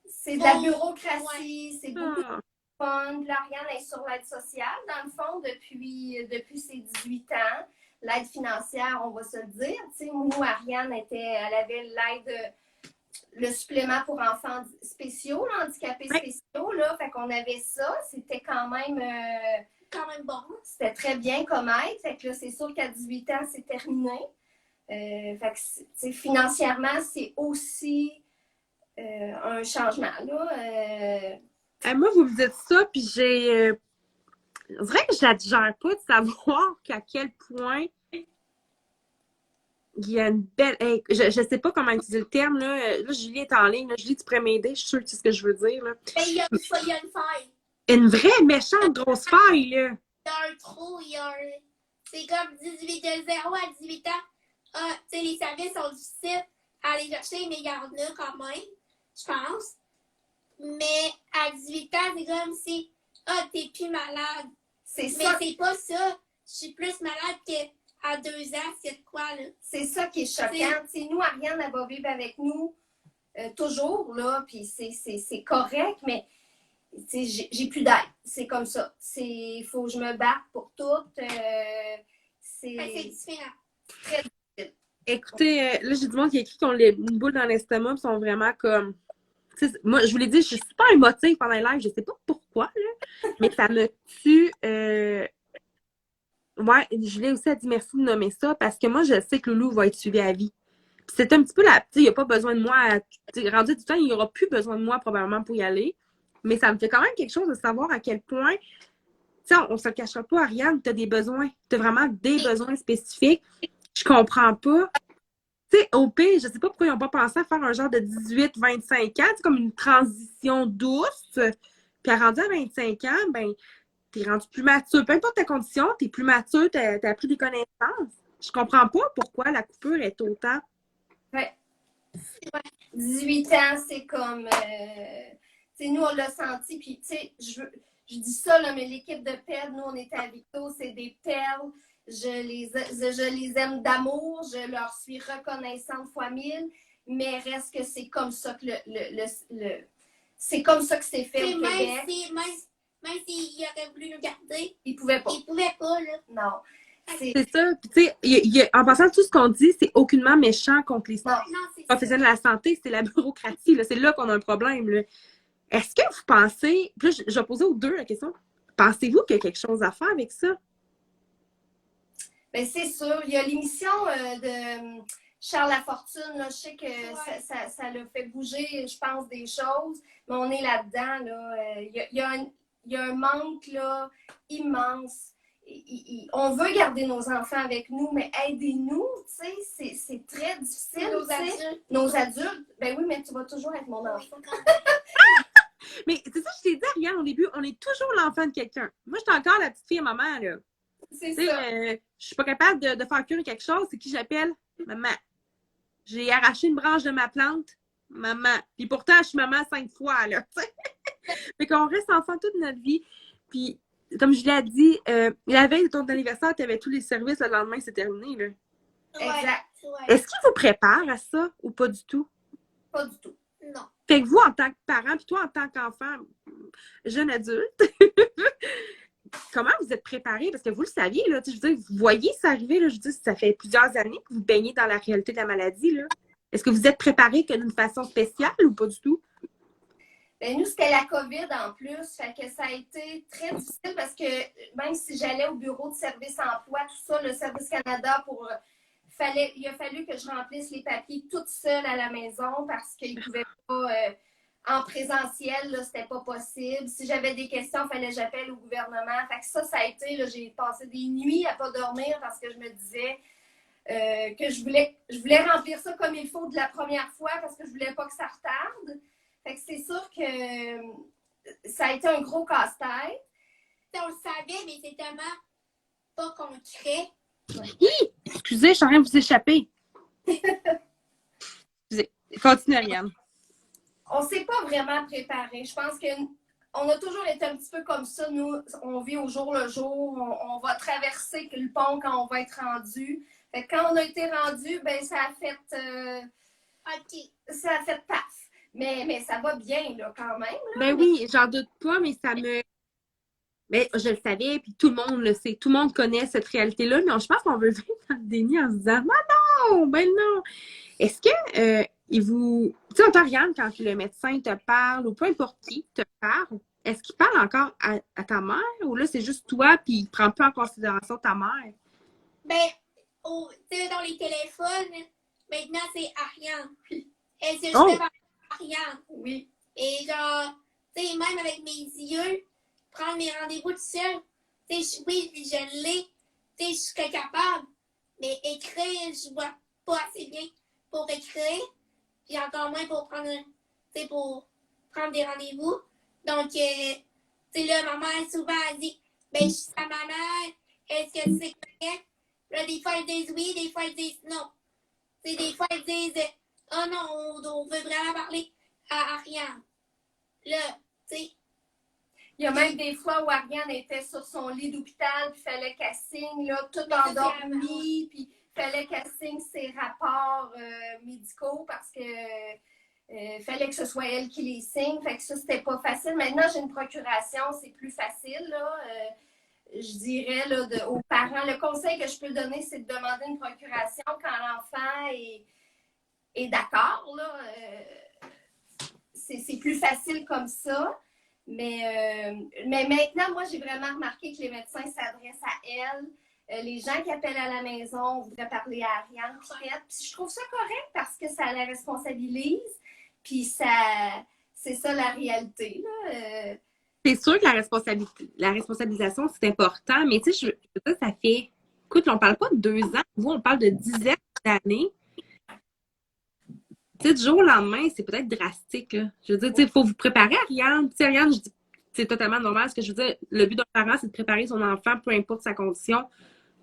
C'est de la bureaucratie, ouais. C'est beaucoup de fun. Puis Ariane est sur l'aide sociale, dans le fond, depuis ses 18 ans. L'aide financière, on va se le dire. Tu sais, nous, Ariane elle avait l'aide le supplément pour enfants spéciaux, là, handicapés spéciaux, là. Fait qu'on avait ça. C'était quand même bon. C'était très bien comme aide. Fait que là, c'est sûr qu'à 18 ans, c'est terminé. Fait que, financièrement, c'est aussi un changement, là. Moi, vous me dites ça, puis j'ai... on dirait que je la digère pas de savoir qu'à quel point il y a une belle... Hey, je sais pas comment utiliser le terme, là. Là, Julie est en ligne. Là. Julie, tu pourrais m'aider? Je suis sûre que tu sais ce que je veux dire, là. Mais il y a une faille. Une vraie méchante grosse faille, là. Il y a un trou, c'est comme 18 de 0 à 18 ans. Ah, tu sais, les services sont difficiles à aller chercher, mais il y en a quand même, je pense. Mais à 18 ans, c'est comme si, t'es plus malade. C'est mais ça. c'est pas ça. Je suis plus malade qu'à 2 ans, c'est de quoi, là? C'est ça qui est choquant. T'sais, nous, Ariane, elle va vivre avec nous toujours, là, puis c'est correct, mais j'ai plus d'aide. C'est comme ça. Il faut que je me batte pour tout. C'est différent. Très difficile. Écoutez, là, j'ai du monde qui a écrit qu'ils ont une boule dans l'estomac, ils sont vraiment comme... Moi, je vous l'ai dit, je suis super émotive pendant les lives, je sais pas pourquoi, là, mais ça me tue. Ouais, Julie aussi a dit merci de nommer ça, parce que moi, je sais que Loulou va être suivi à vie. Puis c'est un petit peu la... il n'y a pas besoin de moi. Rendu du temps, il n'y aura plus besoin de moi probablement pour y aller. Mais ça me fait quand même quelque chose de savoir à quel point, on ne se le cachera pas, Ariane, tu as des besoins. Tu as vraiment des besoins spécifiques. Je comprends pas. Tu sais, au pire, je sais pas pourquoi ils n'ont pas pensé à faire un genre de 18-25 ans, comme une transition douce. Puis à rendu à 25 ans, ben, t'es rendu plus mature. Peu importe ta condition, t'es plus mature, t'as appris des connaissances. Je comprends pas pourquoi la coupure est autant. Ouais. 18 ans, c'est comme... nous, on l'a senti, puis tu sais, je dis ça, là, mais l'équipe de PED, nous, on était à Victo, c'est des perles. Je les aime d'amour, je leur suis reconnaissante fois 1000, mais reste que c'est comme ça que c'est comme ça que c'est fait au Québec. Même s'ils auraient voulu nous garder, ils pouvaient pas. Ils pouvaient pas, là. Non. C'est ça. Puis tu sais, en passant, tout ce qu'on dit, c'est aucunement méchant contre les professionnels de la santé, c'est la bureaucratie, là. C'est là qu'on a un problème, là. Est-ce que vous pensez, puis là, je vais poser aux deux la question, pensez-vous qu'il y a quelque chose à faire avec ça? Bien, c'est sûr. Il y a l'émission de Charles Lafortune, là, je sais que ça l'a fait bouger, je pense, des choses, mais on est là-dedans. Là. Il y a un manque là, immense. On veut garder nos enfants avec nous, mais aidez-nous, tu sais, c'est très difficile. Nos adultes. Ben oui, mais tu vas toujours être mon enfant. Mais c'est ça que je t'ai dit, Ariane, au début, on est toujours l'enfant de quelqu'un. Moi, je suis encore la petite fille à maman, là. C'est ça. Je suis pas capable de faire cuire quelque chose, c'est qui j'appelle? Maman. J'ai arraché une branche de ma plante, maman. Puis pourtant, je suis maman 5 fois, là. Fait qu'on reste enfant toute notre vie. Puis, comme je l'ai dit, la veille de ton anniversaire, tu avais tous les services, le lendemain, c'est terminé, là. Exact. Est-ce qu'il vous prépare à ça ou pas du tout? Pas du tout. Non. Fait que vous, en tant que parent, puis toi, en tant qu'enfant, jeune adulte, comment vous êtes préparés? Parce que vous le saviez, là, je veux dire, vous voyez ça arriver, là, je veux dire, ça fait plusieurs années que vous baignez dans la réalité de la maladie, là. Est-ce que vous êtes préparés d'une façon spéciale ou pas du tout? Ben, nous, c'était la COVID en plus, fait que ça a été très difficile parce que même si j'allais au bureau de service emploi, tout ça, le Service Canada, il a fallu que je remplisse les papiers toute seule à la maison parce qu'ils ne pouvaient pas, en présentiel, là, c'était pas possible. Si j'avais des questions, il fallait que j'appelle au gouvernement. Fait que ça a été, là, j'ai passé des nuits à pas dormir parce que je me disais que je voulais remplir ça comme il faut de la première fois parce que je voulais pas que ça retarde. Fait que c'est sûr que ça a été un gros casse-tête. On le savait, mais c'est tellement pas concret. Ouais. Excusez, je suis en train de vous échapper. Excusez. Continue, Ariane. On ne s'est pas vraiment préparé. Je pense qu'on a toujours été un petit peu comme ça. Nous, on vit au jour le jour. On va traverser le pont quand on va être rendu. Fait que quand on a été rendu, ben ça a fait... Ça a fait paf. Mais ça va bien, là, quand même. Là. Ben oui, j'en doute pas, mais ça me... Mais je le savais, puis tout le monde le sait. Tout le monde connaît cette réalité-là, mais je pense qu'on veut vivre dans le déni en se disant « Ben non! Ben non! » Est-ce que tu sais, en temps, Ariane, quand le médecin te parle, ou peu importe qui te parle, est-ce qu'il parle encore à ta mère, ou là, c'est juste toi, puis il prend pas en considération ta mère? Ben, tu sais, dans les téléphones, maintenant, c'est Ariane. Est-ce que je Oh! fais par Ariane? Oui. Et genre, tu sais, même avec mes yeux, prendre mes rendez-vous tout seul, tu sais, oui, je l'ai, tu sais, je serais capable, mais écrire, je vois pas assez bien pour écrire, puis encore moins pour prendre, tu sais, pour prendre des rendez-vous. Donc, tu sais, là, ma mère, souvent, elle dit, ben, je suis à ma mère, est-ce que c'est correct? Là, des fois, ils disent oui, des fois, ils disent non. Tu sais, des fois, ils disent, oh non, on veut vraiment parler à Ariane. Là, tu sais. Il y a même des fois où Ariane était sur son lit d'hôpital, puis fallait qu'elle signe, là, tout endormie, puis fallait qu'elle signe ses rapports médicaux parce que fallait que ce soit elle qui les signe. Fait que ça, c'était pas facile. Maintenant, j'ai une procuration, c'est plus facile, là. Je dirais là, aux parents, le conseil que je peux donner, c'est de demander une procuration quand l'enfant est d'accord, là. C'est plus facile comme ça. Mais maintenant, moi, j'ai vraiment remarqué que les médecins s'adressent à elle. Les gens qui appellent à la maison voudraient parler à Ariane Piquette. Puis je trouve ça correct parce que ça la responsabilise. Puis c'est ça la réalité. Là. C'est sûr que la responsabilisation, c'est important, mais tu sais, je veux dire, ça fait. Écoute, on parle pas de 2 ans, vous, on parle de dizaines d'années. Tu sais, du jour au lendemain, c'est peut-être drastique, là. Je veux dire, tu sais, il faut vous préparer, Ariane. Tu sais, Ariane, je dis, c'est totalement normal. Ce que je veux dire, le but d'un parent, c'est de préparer son enfant, peu importe sa condition,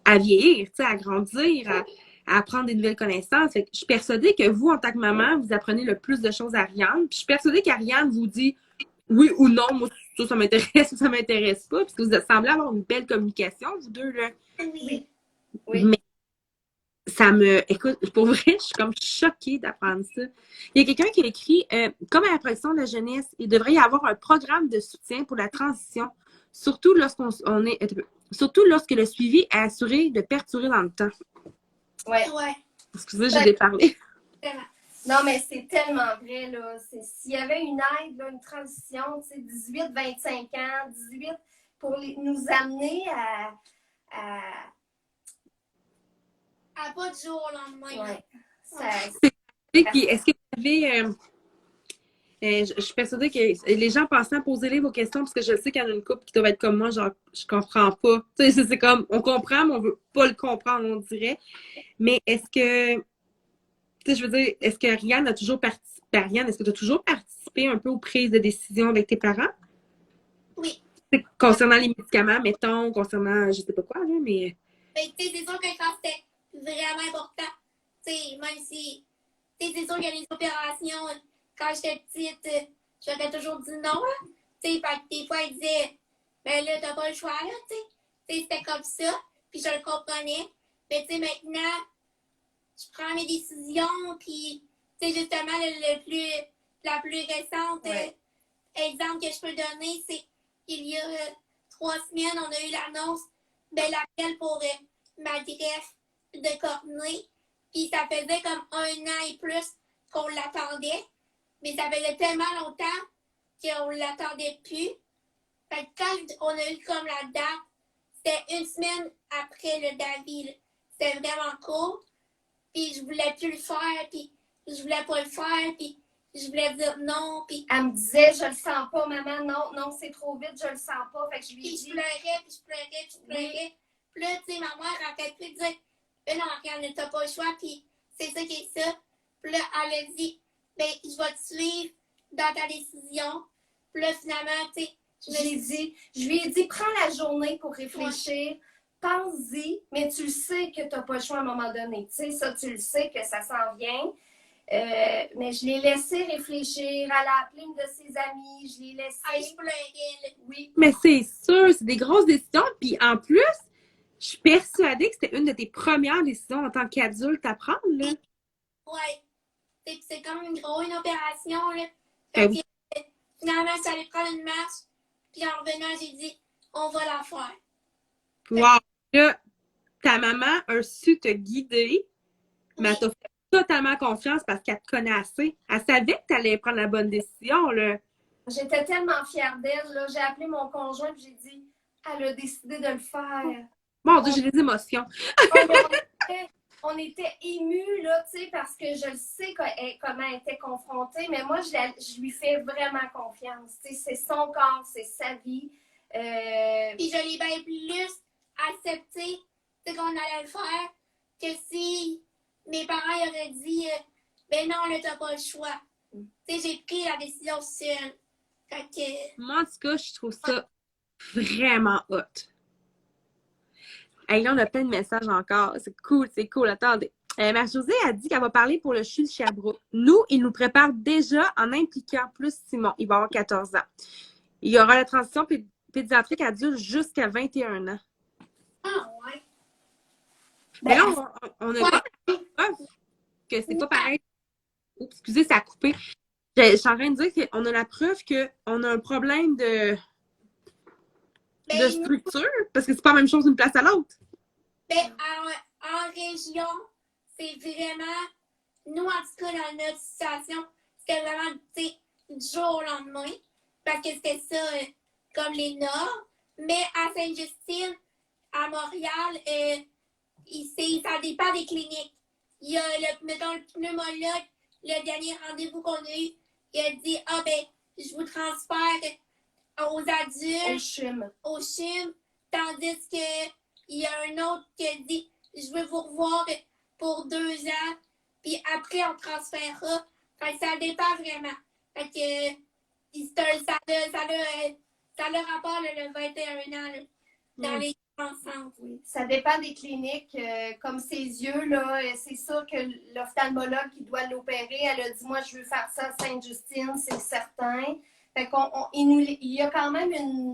à vieillir, tu sais, à grandir, à apprendre des nouvelles connaissances. Fait que je suis persuadée que vous, en tant que maman, vous apprenez le plus de choses à Ariane. Puis je suis persuadée qu'Ariane vous dit oui ou non, moi, ça m'intéresse ou ça m'intéresse pas, parce que vous semblez avoir une belle communication, vous deux, là. Oui. Mais écoute, pour vrai, je suis comme choquée d'apprendre ça. Il y a quelqu'un qui a écrit, comme à la protection de la jeunesse, il devrait y avoir un programme de soutien pour la transition, surtout surtout lorsque le suivi est assuré de perdurer dans le temps. Ouais. Excusez, j'ai déparlé. Non, mais c'est tellement vrai, là. S'il y avait une aide, là, une transition, tu sais, 18-25 ans, 18, pour nous amener à pas du jour au lendemain. Ouais. Puis, est-ce que vous avez... je suis persuadée que les gens pensent à poser vos questions parce que je sais qu'il y en a une couple qui doivent être comme moi, genre, je comprends pas. Tu sais, c'est comme, on comprend, mais on veut pas le comprendre, on dirait. Mais est-ce que, tu sais, je veux dire, est-ce que Ariane a toujours participé, Ariane, est-ce que tu as toujours participé un peu aux prises de décision avec tes parents? Oui. Concernant les médicaments, mettons, concernant, je sais pas quoi, là, mais... Ben, tu sais, c'est sûr que quand c'était vraiment important, tu sais, même si, tu sais, c'est sûr qu'il y a des opérations, quand j'étais petite, j'aurais toujours dit non, là. Tu sais, des fois, ils disaient, ben là, t'as pas le choix, là, tu sais, c'était comme ça, puis je le comprenais. Mais tu sais, maintenant, je prends mes décisions, puis, tu sais, justement, la plus récente exemple que je peux donner, c'est qu'il y a 3 semaines, on a eu l'annonce de l'appel pour ma greffe de cornée. Puis ça faisait comme 1 an et plus qu'on l'attendait. Mais ça faisait tellement longtemps qu'on ne l'attendait plus. Fait que quand on a eu comme la date, c'était 1 semaine après le David. C'était vraiment court. Puis je voulais plus le faire, puis je voulais pas le faire, puis je voulais dire non, puis... Elle me disait, je le sens pas, maman, non, c'est trop vite, je le sens pas. Fait que je lui ai dit... je pleurais, puis je pleurais. Oui. Puis là, tu sais, ma mère, elle aurait pu dire, ben non, regarde, t'as pas le choix, puis c'est ça qui est ça. Puis là, elle a dit, ben, je vais te suivre dans ta décision. Puis là, finalement, tu sais, je lui ai dit, prends la journée pour réfléchir. Pense-y, mais tu le sais que tu n'as pas le choix à un moment donné. Tu sais, ça, tu le sais que ça s'en vient. Mais je l'ai laissé réfléchir. Elle a appelé une de ses amies. Je l'ai laissé. Ah, je pleurais. Oui. Mais c'est sûr, c'est des grosses décisions. Puis en plus, je suis persuadée que c'était une de tes premières décisions en tant qu'adulte à prendre, là. Ouais. C'est comme une opération, là. Oui. Finalement, ça allait prendre une marche. Puis en revenant, j'ai dit, on va la faire. Wow! Là, ta maman a su te guider, mais elle t'a fait totalement confiance parce qu'elle te connaît assez. Elle savait que tu allais prendre la bonne décision, là. J'étais tellement fière d'elle, là. J'ai appelé mon conjoint et j'ai dit, elle a décidé de le faire. Mon Dieu, j'ai des émotions. On était émus, là, tu sais, parce que je le sais comment elle était confrontée, mais moi, je lui fais vraiment confiance. Tu sais, c'est son corps, c'est sa vie. Puis je l'ai bien plus accepté qu'on allait le faire que si mes parents auraient dit ben non, là, t'as pas le choix. Tu sais, j'ai pris la décision seule. Fait que... Moi, en tout cas, je trouve ça vraiment hot. Hey, là, on a plein de messages encore. C'est cool, c'est cool. Attendez. Marie-Josée a dit qu'elle va parler pour le CHU de Sherbrooke. Nous, il nous prépare déjà en impliquant plus Simon. Il va avoir 14 ans. Il y aura la transition pédiatrique adulte jusqu'à 21 ans. Ah ouais. Mais là, on a pas preuve que c'est pas pareil. Oups, excusez, ça a coupé. Je suis en train de dire qu'on a la preuve qu'on a un problème de structure, parce que c'est pas la même chose d'une place à l'autre. Ben, en région, c'est vraiment, nous, en tout cas, dans notre situation, c'était vraiment, tu sais, du jour au lendemain, parce que c'était ça, comme les normes. Mais à Sainte-Justine, à Montréal, ça dépend des cliniques. Il y a, mettons, le pneumologue, le dernier rendez-vous qu'on a eu, il a dit, ah ben, je vous transfère aux adultes, au CHUM, tandis que il y a un autre qui a dit, je veux vous revoir pour 2 ans, puis après on transférera. Fait que ça dépend vraiment. Fait que ça a rapport le 21 ans là, dans les ensemble. Oui. Ça dépend des cliniques. Comme ses yeux, là, c'est sûr que l'ophtalmologue qui doit l'opérer, elle a dit, moi, je veux faire ça à Sainte-Justine, c'est certain. Fait il y a quand même une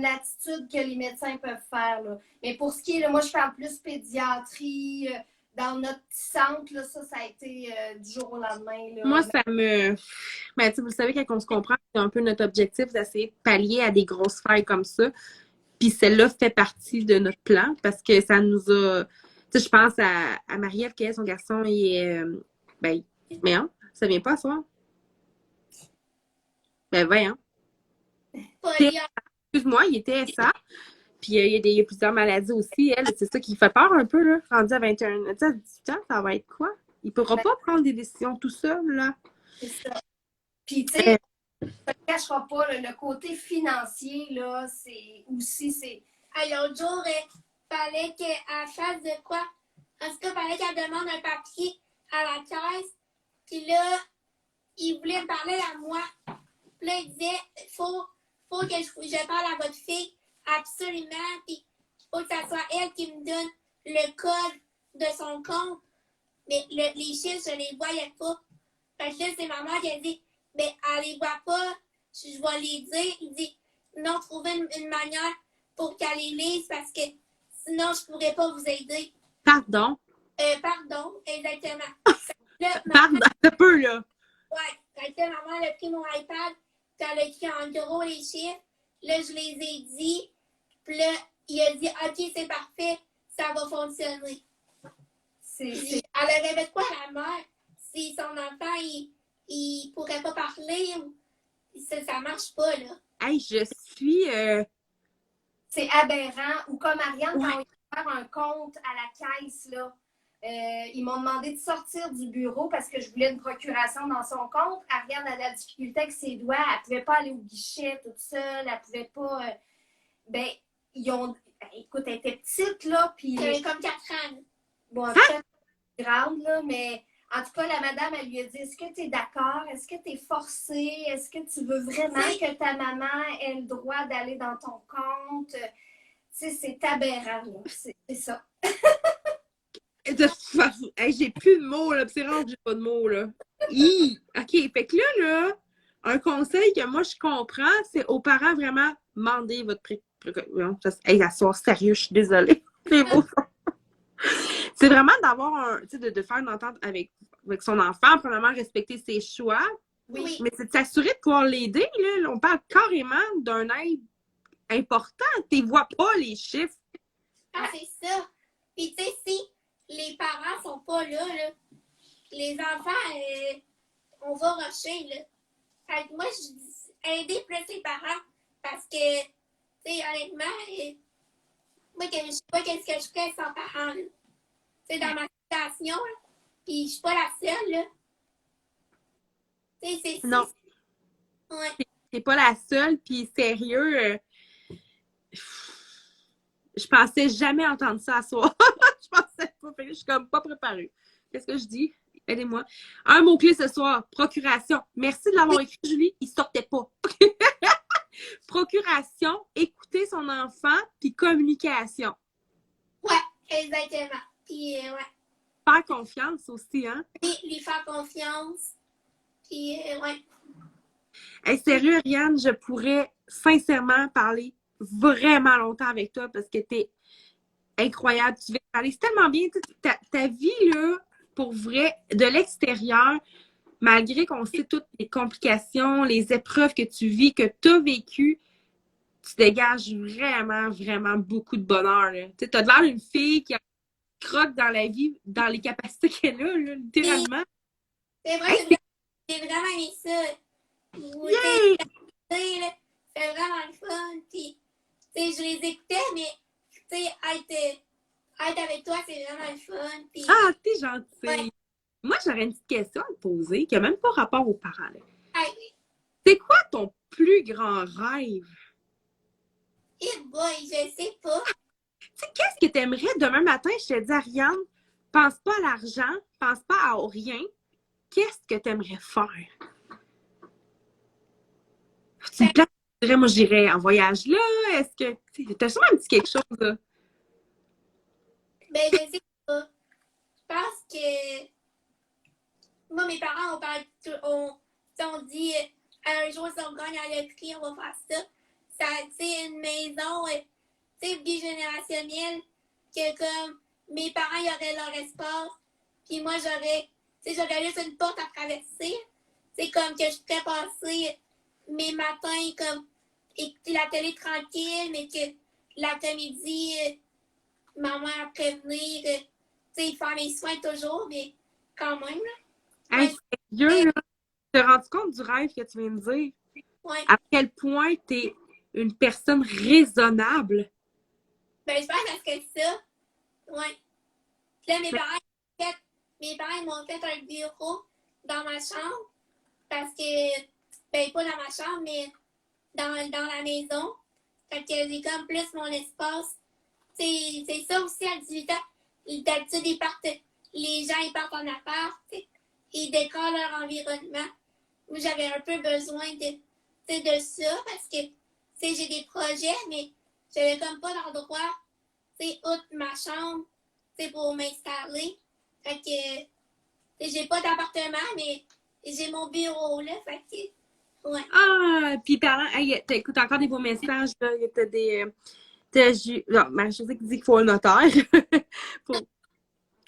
latitude que les médecins peuvent faire. Là. Mais pour ce qui est, là, moi, je parle plus pédiatrie. Dans notre petit centre, là, ça a été du jour au lendemain. Là. Moi, ça me... Ben, vous savez, quand on se comprend, c'est un peu notre objectif d'essayer de pallier à des grosses failles comme ça. Puis celle-là fait partie de notre plan parce que ça nous a... Tu sais, je pense à Marie-Ève, qui est son garçon, il est... ben, mais hein, ça vient pas à soi. Ben, voyons. Excuse-moi, il était ça. Puis il y a plusieurs maladies aussi. Elle, c'est ça qui fait peur un peu, là. Rendu à 21 ans, à 18 ans, ça va être quoi? Il pourra pas prendre des décisions tout seul, là. C'est ça. Puis, tu sais, ça ne cachera pas, le côté financier, là, c'est aussi... L'autre jour, il fallait qu'elle fasse de quoi? En tout cas, il fallait qu'elle demande un papier à la caisse. Puis là, il voulait me parler à moi. Puis là, il disait, faut que je parle à votre fille, absolument. Puis il faut que ça soit elle qui me donne le code de son compte. Mais les chiffres, je les voyais pas. Fait que là, c'est maman qui a dit, ben, elle les voit pas, je vais les dire. Il dit, non, trouvez une manière pour qu'elle les lise parce que sinon, je pourrais pas vous aider. Pardon? Pardon, exactement. Là, pardon, un peu, là. Ouais, fait que maman, elle a pris mon iPad, puis elle a écrit en gros les chiffres. Là, je les ai dit. Puis là, il a dit, OK, c'est parfait, ça va fonctionner. Elle aurait fait quoi, la mère? Si son enfant, il pourrait pas parler, ou ça marche pas, là. Hey, je suis... C'est aberrant. Ou comme Ariane, quand on va faire un compte à la caisse, là, ils m'ont demandé de sortir du bureau parce que je voulais une procuration dans son compte. Ariane a de la difficulté avec ses doigts. Elle ne pouvait pas aller au guichet toute seule. Elle ne pouvait pas... Écoute, elle était petite, là. Puis... Elle avait comme 4 ans. Bon, peut-être grande, là, mais... En tout cas, la madame, elle lui a dit, est-ce que tu es d'accord? Est-ce que tu es forcée? Est-ce que tu veux vraiment que ta maman ait le droit d'aller dans ton compte? Tu sais, c'est aberrant, là. C'est ça. Hey, j'ai plus de mots, là. C'est rare que j'ai pas de mots, là. OK, fait que là, un conseil que moi, je comprends, c'est aux parents vraiment demander votre Hey, la soirée, sérieux, je suis désolée. C'est beau. C'est vraiment d'avoir de faire une entente avec son enfant, premièrement, respecter ses choix. Oui. Mais c'est de s'assurer de pouvoir l'aider, là. On parle carrément d'un aide important. Tu vois pas les chiffres. Ah, c'est ça. Puis, tu sais, si les parents sont pas là, les enfants, on va rusher, là. Fait que moi, je dis aider plus les parents parce que, tu sais, honnêtement, moi, je sais pas qu'est-ce que je ferais sans parents, là. Tu sais, dans ma situation, là, puis je suis pas la seule, là. Tu sais, Non, ouais. t'es pas la seule, puis sérieux, je pensais jamais entendre ça à soir. Je pensais pas, je suis comme pas préparée. Qu'est-ce que je dis? Aidez-moi. Un mot-clé ce soir, procuration. Merci de l'avoir écrit, Julie. Il sortait pas. Procuration, écouter son enfant, puis communication. Ouais, exactement. Puis, ouais. Faire confiance aussi, hein? Puis, lui faire confiance. Puis, ouais. Hey, sérieux, Ariane, je pourrais sincèrement parler vraiment longtemps avec toi parce que t'es incroyable. Tu vas parler tellement bien. Ta vie, là, pour vrai, de l'extérieur, malgré qu'on sait toutes les complications, les épreuves que tu vis, que tu as vécues, tu dégages vraiment, vraiment beaucoup de bonheur. Tu as l'air d'une fille qui croque dans la vie, dans les capacités qu'elle a, là, littéralement. C'est vrai, j'ai vraiment aimé ça. Yay! C'est vraiment le fun. Puis, tu sais, je les écoutais, mais, tu sais, être avec toi, c'est vraiment le fun. Puis, Ah, t'es gentille. ouais. Moi, j'aurais une petite question à te poser qui n'a même pas rapport aux parents. Là. Oui. C'est quoi ton plus grand rêve? Eh boy, je sais pas. Tu sais, qu'est-ce que tu aimerais demain matin? Je te dis, Ariane, pense pas à l'argent, pense pas à rien. Qu'est-ce que tu aimerais faire? Tu me dirais, moi, j'irais en voyage là. Est-ce que. Tu as sûrement un petit quelque chose, là? Ben, je sais pas. Je pense que. Moi, mes parents ont parlé. On dit, un jour, si on gagne à la loterie, on va faire ça. Ça, tu sais, une maison, tu sais, bigénérationnelle, que comme mes parents, ils auraient leur espace, puis moi, j'aurais, tu sais, j'aurais juste une porte à traverser. C'est comme que je pourrais passer mes matins, comme, écouter la télé tranquille, mais que l'après-midi, ma mère pourrait venir, tu sais, faire mes soins toujours, mais quand même, là. Hey, Ouais, sérieux, là, tu te rends compte du rêve que tu viens de dire? ouais. À quel point tu es une personne raisonnable? Ben, je pense parce que ça, ouais. Puis là, mes parents ils m'ont fait un bureau dans ma chambre parce que, ben, pas dans ma chambre, mais dans la maison. Fait que j'ai comme plus mon espace. C'est ça aussi à 18 ans. D'habitude, les gens ils partent en appart, ils décorent leur environnement. Moi, j'avais un peu besoin de ça parce que j'ai des projets, mais j'avais comme pas d'endroit outre ma chambre pour m'installer. Fait que j'ai pas d'appartement, mais j'ai mon bureau là. Fait que, ouais. Ah, puis parlant, hey, t'écoutes encore des beaux messages, là. T'as des. Non, Marie-Josée qui dit qu'il faut un notaire. Pour...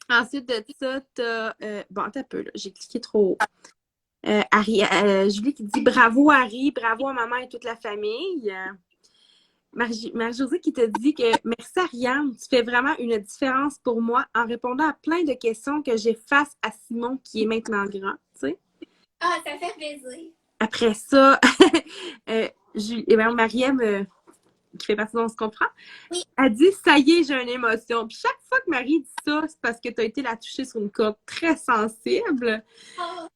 Ensuite de ça, t'as. Bon, attends un peu, là. J'ai cliqué trop haut. Julie qui dit bravo Harry, bravo à maman et toute la famille. Marie-Josée qui te dit que merci Ariane, tu fais vraiment une différence pour moi en répondant à plein de questions que j'ai face à Simon qui est maintenant grand, tu sais. Ah, ça fait plaisir. Après ça, Marie-Ève, qui fait partie de On se comprend, oui. Elle dit ça y est, j'ai une émotion. Puis chaque fois que Marie dit ça, c'est parce que tu as été la toucher sur une corde très sensible. Oh.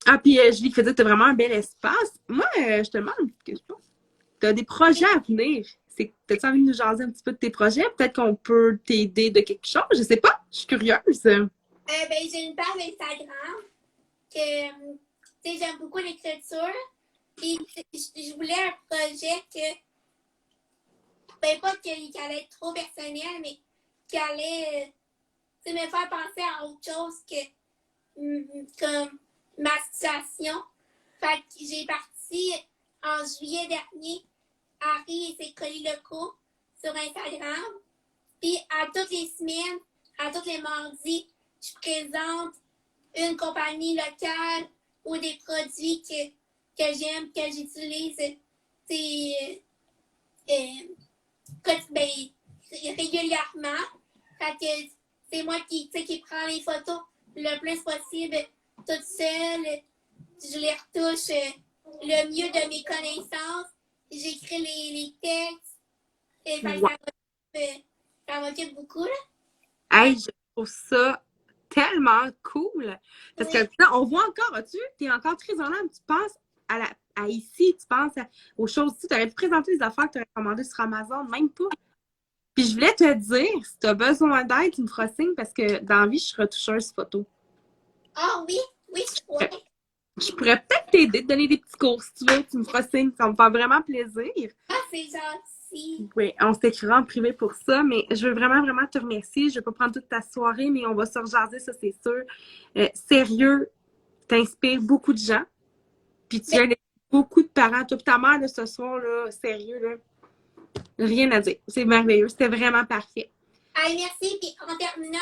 Ah, puis Julie qui fait dire que tu as vraiment un bel espace. Moi, je te demande une petite question. Tu as des projets à venir. T'as-tu envie de nous jaser un petit peu de tes projets? Peut-être qu'on peut t'aider de quelque chose. Je sais pas. Je suis curieuse. Ben, j'ai une page Instagram que j'aime beaucoup l'écriture. Puis je voulais un projet que ben pas qu'il allait être trop personnel, mais qui allait me faire penser à autre chose que comme ma situation. Fait que j'ai parti en juillet dernier Harry et ses colis locaux sur Instagram. Puis à toutes les semaines, à tous les mardis, je présente une compagnie locale ou des produits que j'aime, que j'utilise régulièrement. Fait que c'est moi qui prends les photos le plus possible toute seule. Je les retouche le mieux de mes connaissances. J'écris les textes. Et ça m'occupe beaucoup, là. Hey, je trouve ça tellement cool. Parce que là, on voit encore, tu es encore très en âme. Tu penses à ici, tu penses aux choses ici. Tu aurais pu présenter les affaires que tu aurais commandées sur Amazon, même pas. Puis je voulais te dire, si tu as besoin d'aide, tu me feras signe parce que dans la vie, je suis retoucheuse photo. Ah oui, je pourrais. Je pourrais peut-être t'aider, te donner des petits cours si tu veux. Tu me feras signe, ça me fait vraiment plaisir. Ah, c'est gentil. Oui, on s'écrira en privé pour ça, mais je veux vraiment, vraiment te remercier. Je ne vais pas prendre toute ta soirée, mais on va se rejaser, ça, c'est sûr. Sérieux, t'inspires beaucoup de gens. Puis tu as beaucoup de parents. Toi et ta mère, là, ce soir, là, sérieux, là, rien à dire. C'est merveilleux. C'était vraiment parfait. Ah, merci. Puis en terminant,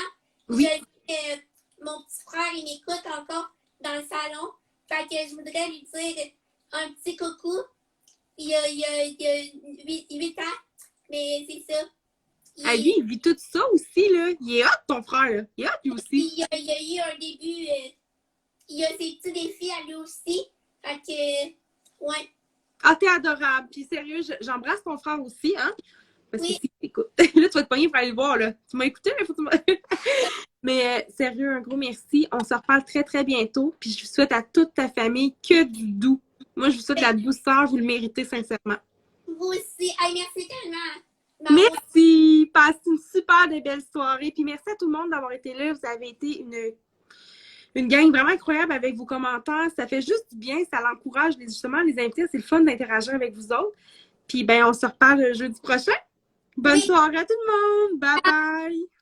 Oui. je dis que mon petit frère, il m'écoute encore dans le salon. Fait que je voudrais lui dire un petit coucou. Il y a 8 ans, mais c'est ça. Ah, lui, il vit tout ça aussi, là. Il est hot, ton frère, là. Il est hot, lui aussi. Il y a eu un début, il y a ses petits défis à lui aussi. Fait que, ouais. Ah, t'es adorable. Puis sérieux, j'embrasse ton frère aussi, hein? Parce Oui. que écoute, là, tu vas te pogner pour aller le voir, là. Tu m'as écouté, mais faut que tu m'as... Mais sérieux, un gros merci. On se reparle très, très bientôt. Puis je vous souhaite à toute ta famille que du doux. Moi, je vous souhaite la douceur. Vous le méritez sincèrement. Vous aussi. Hey, merci tellement. Merci! Passe une super de belle soirée. Puis merci à tout le monde d'avoir été là. Vous avez été une gang vraiment incroyable avec vos commentaires. Ça fait juste du bien. Ça l'encourage justement les invités. C'est le fun d'interagir avec vous autres. Puis ben, on se reparle jeudi prochain. Bonne soirée à tout le monde. Bye bye!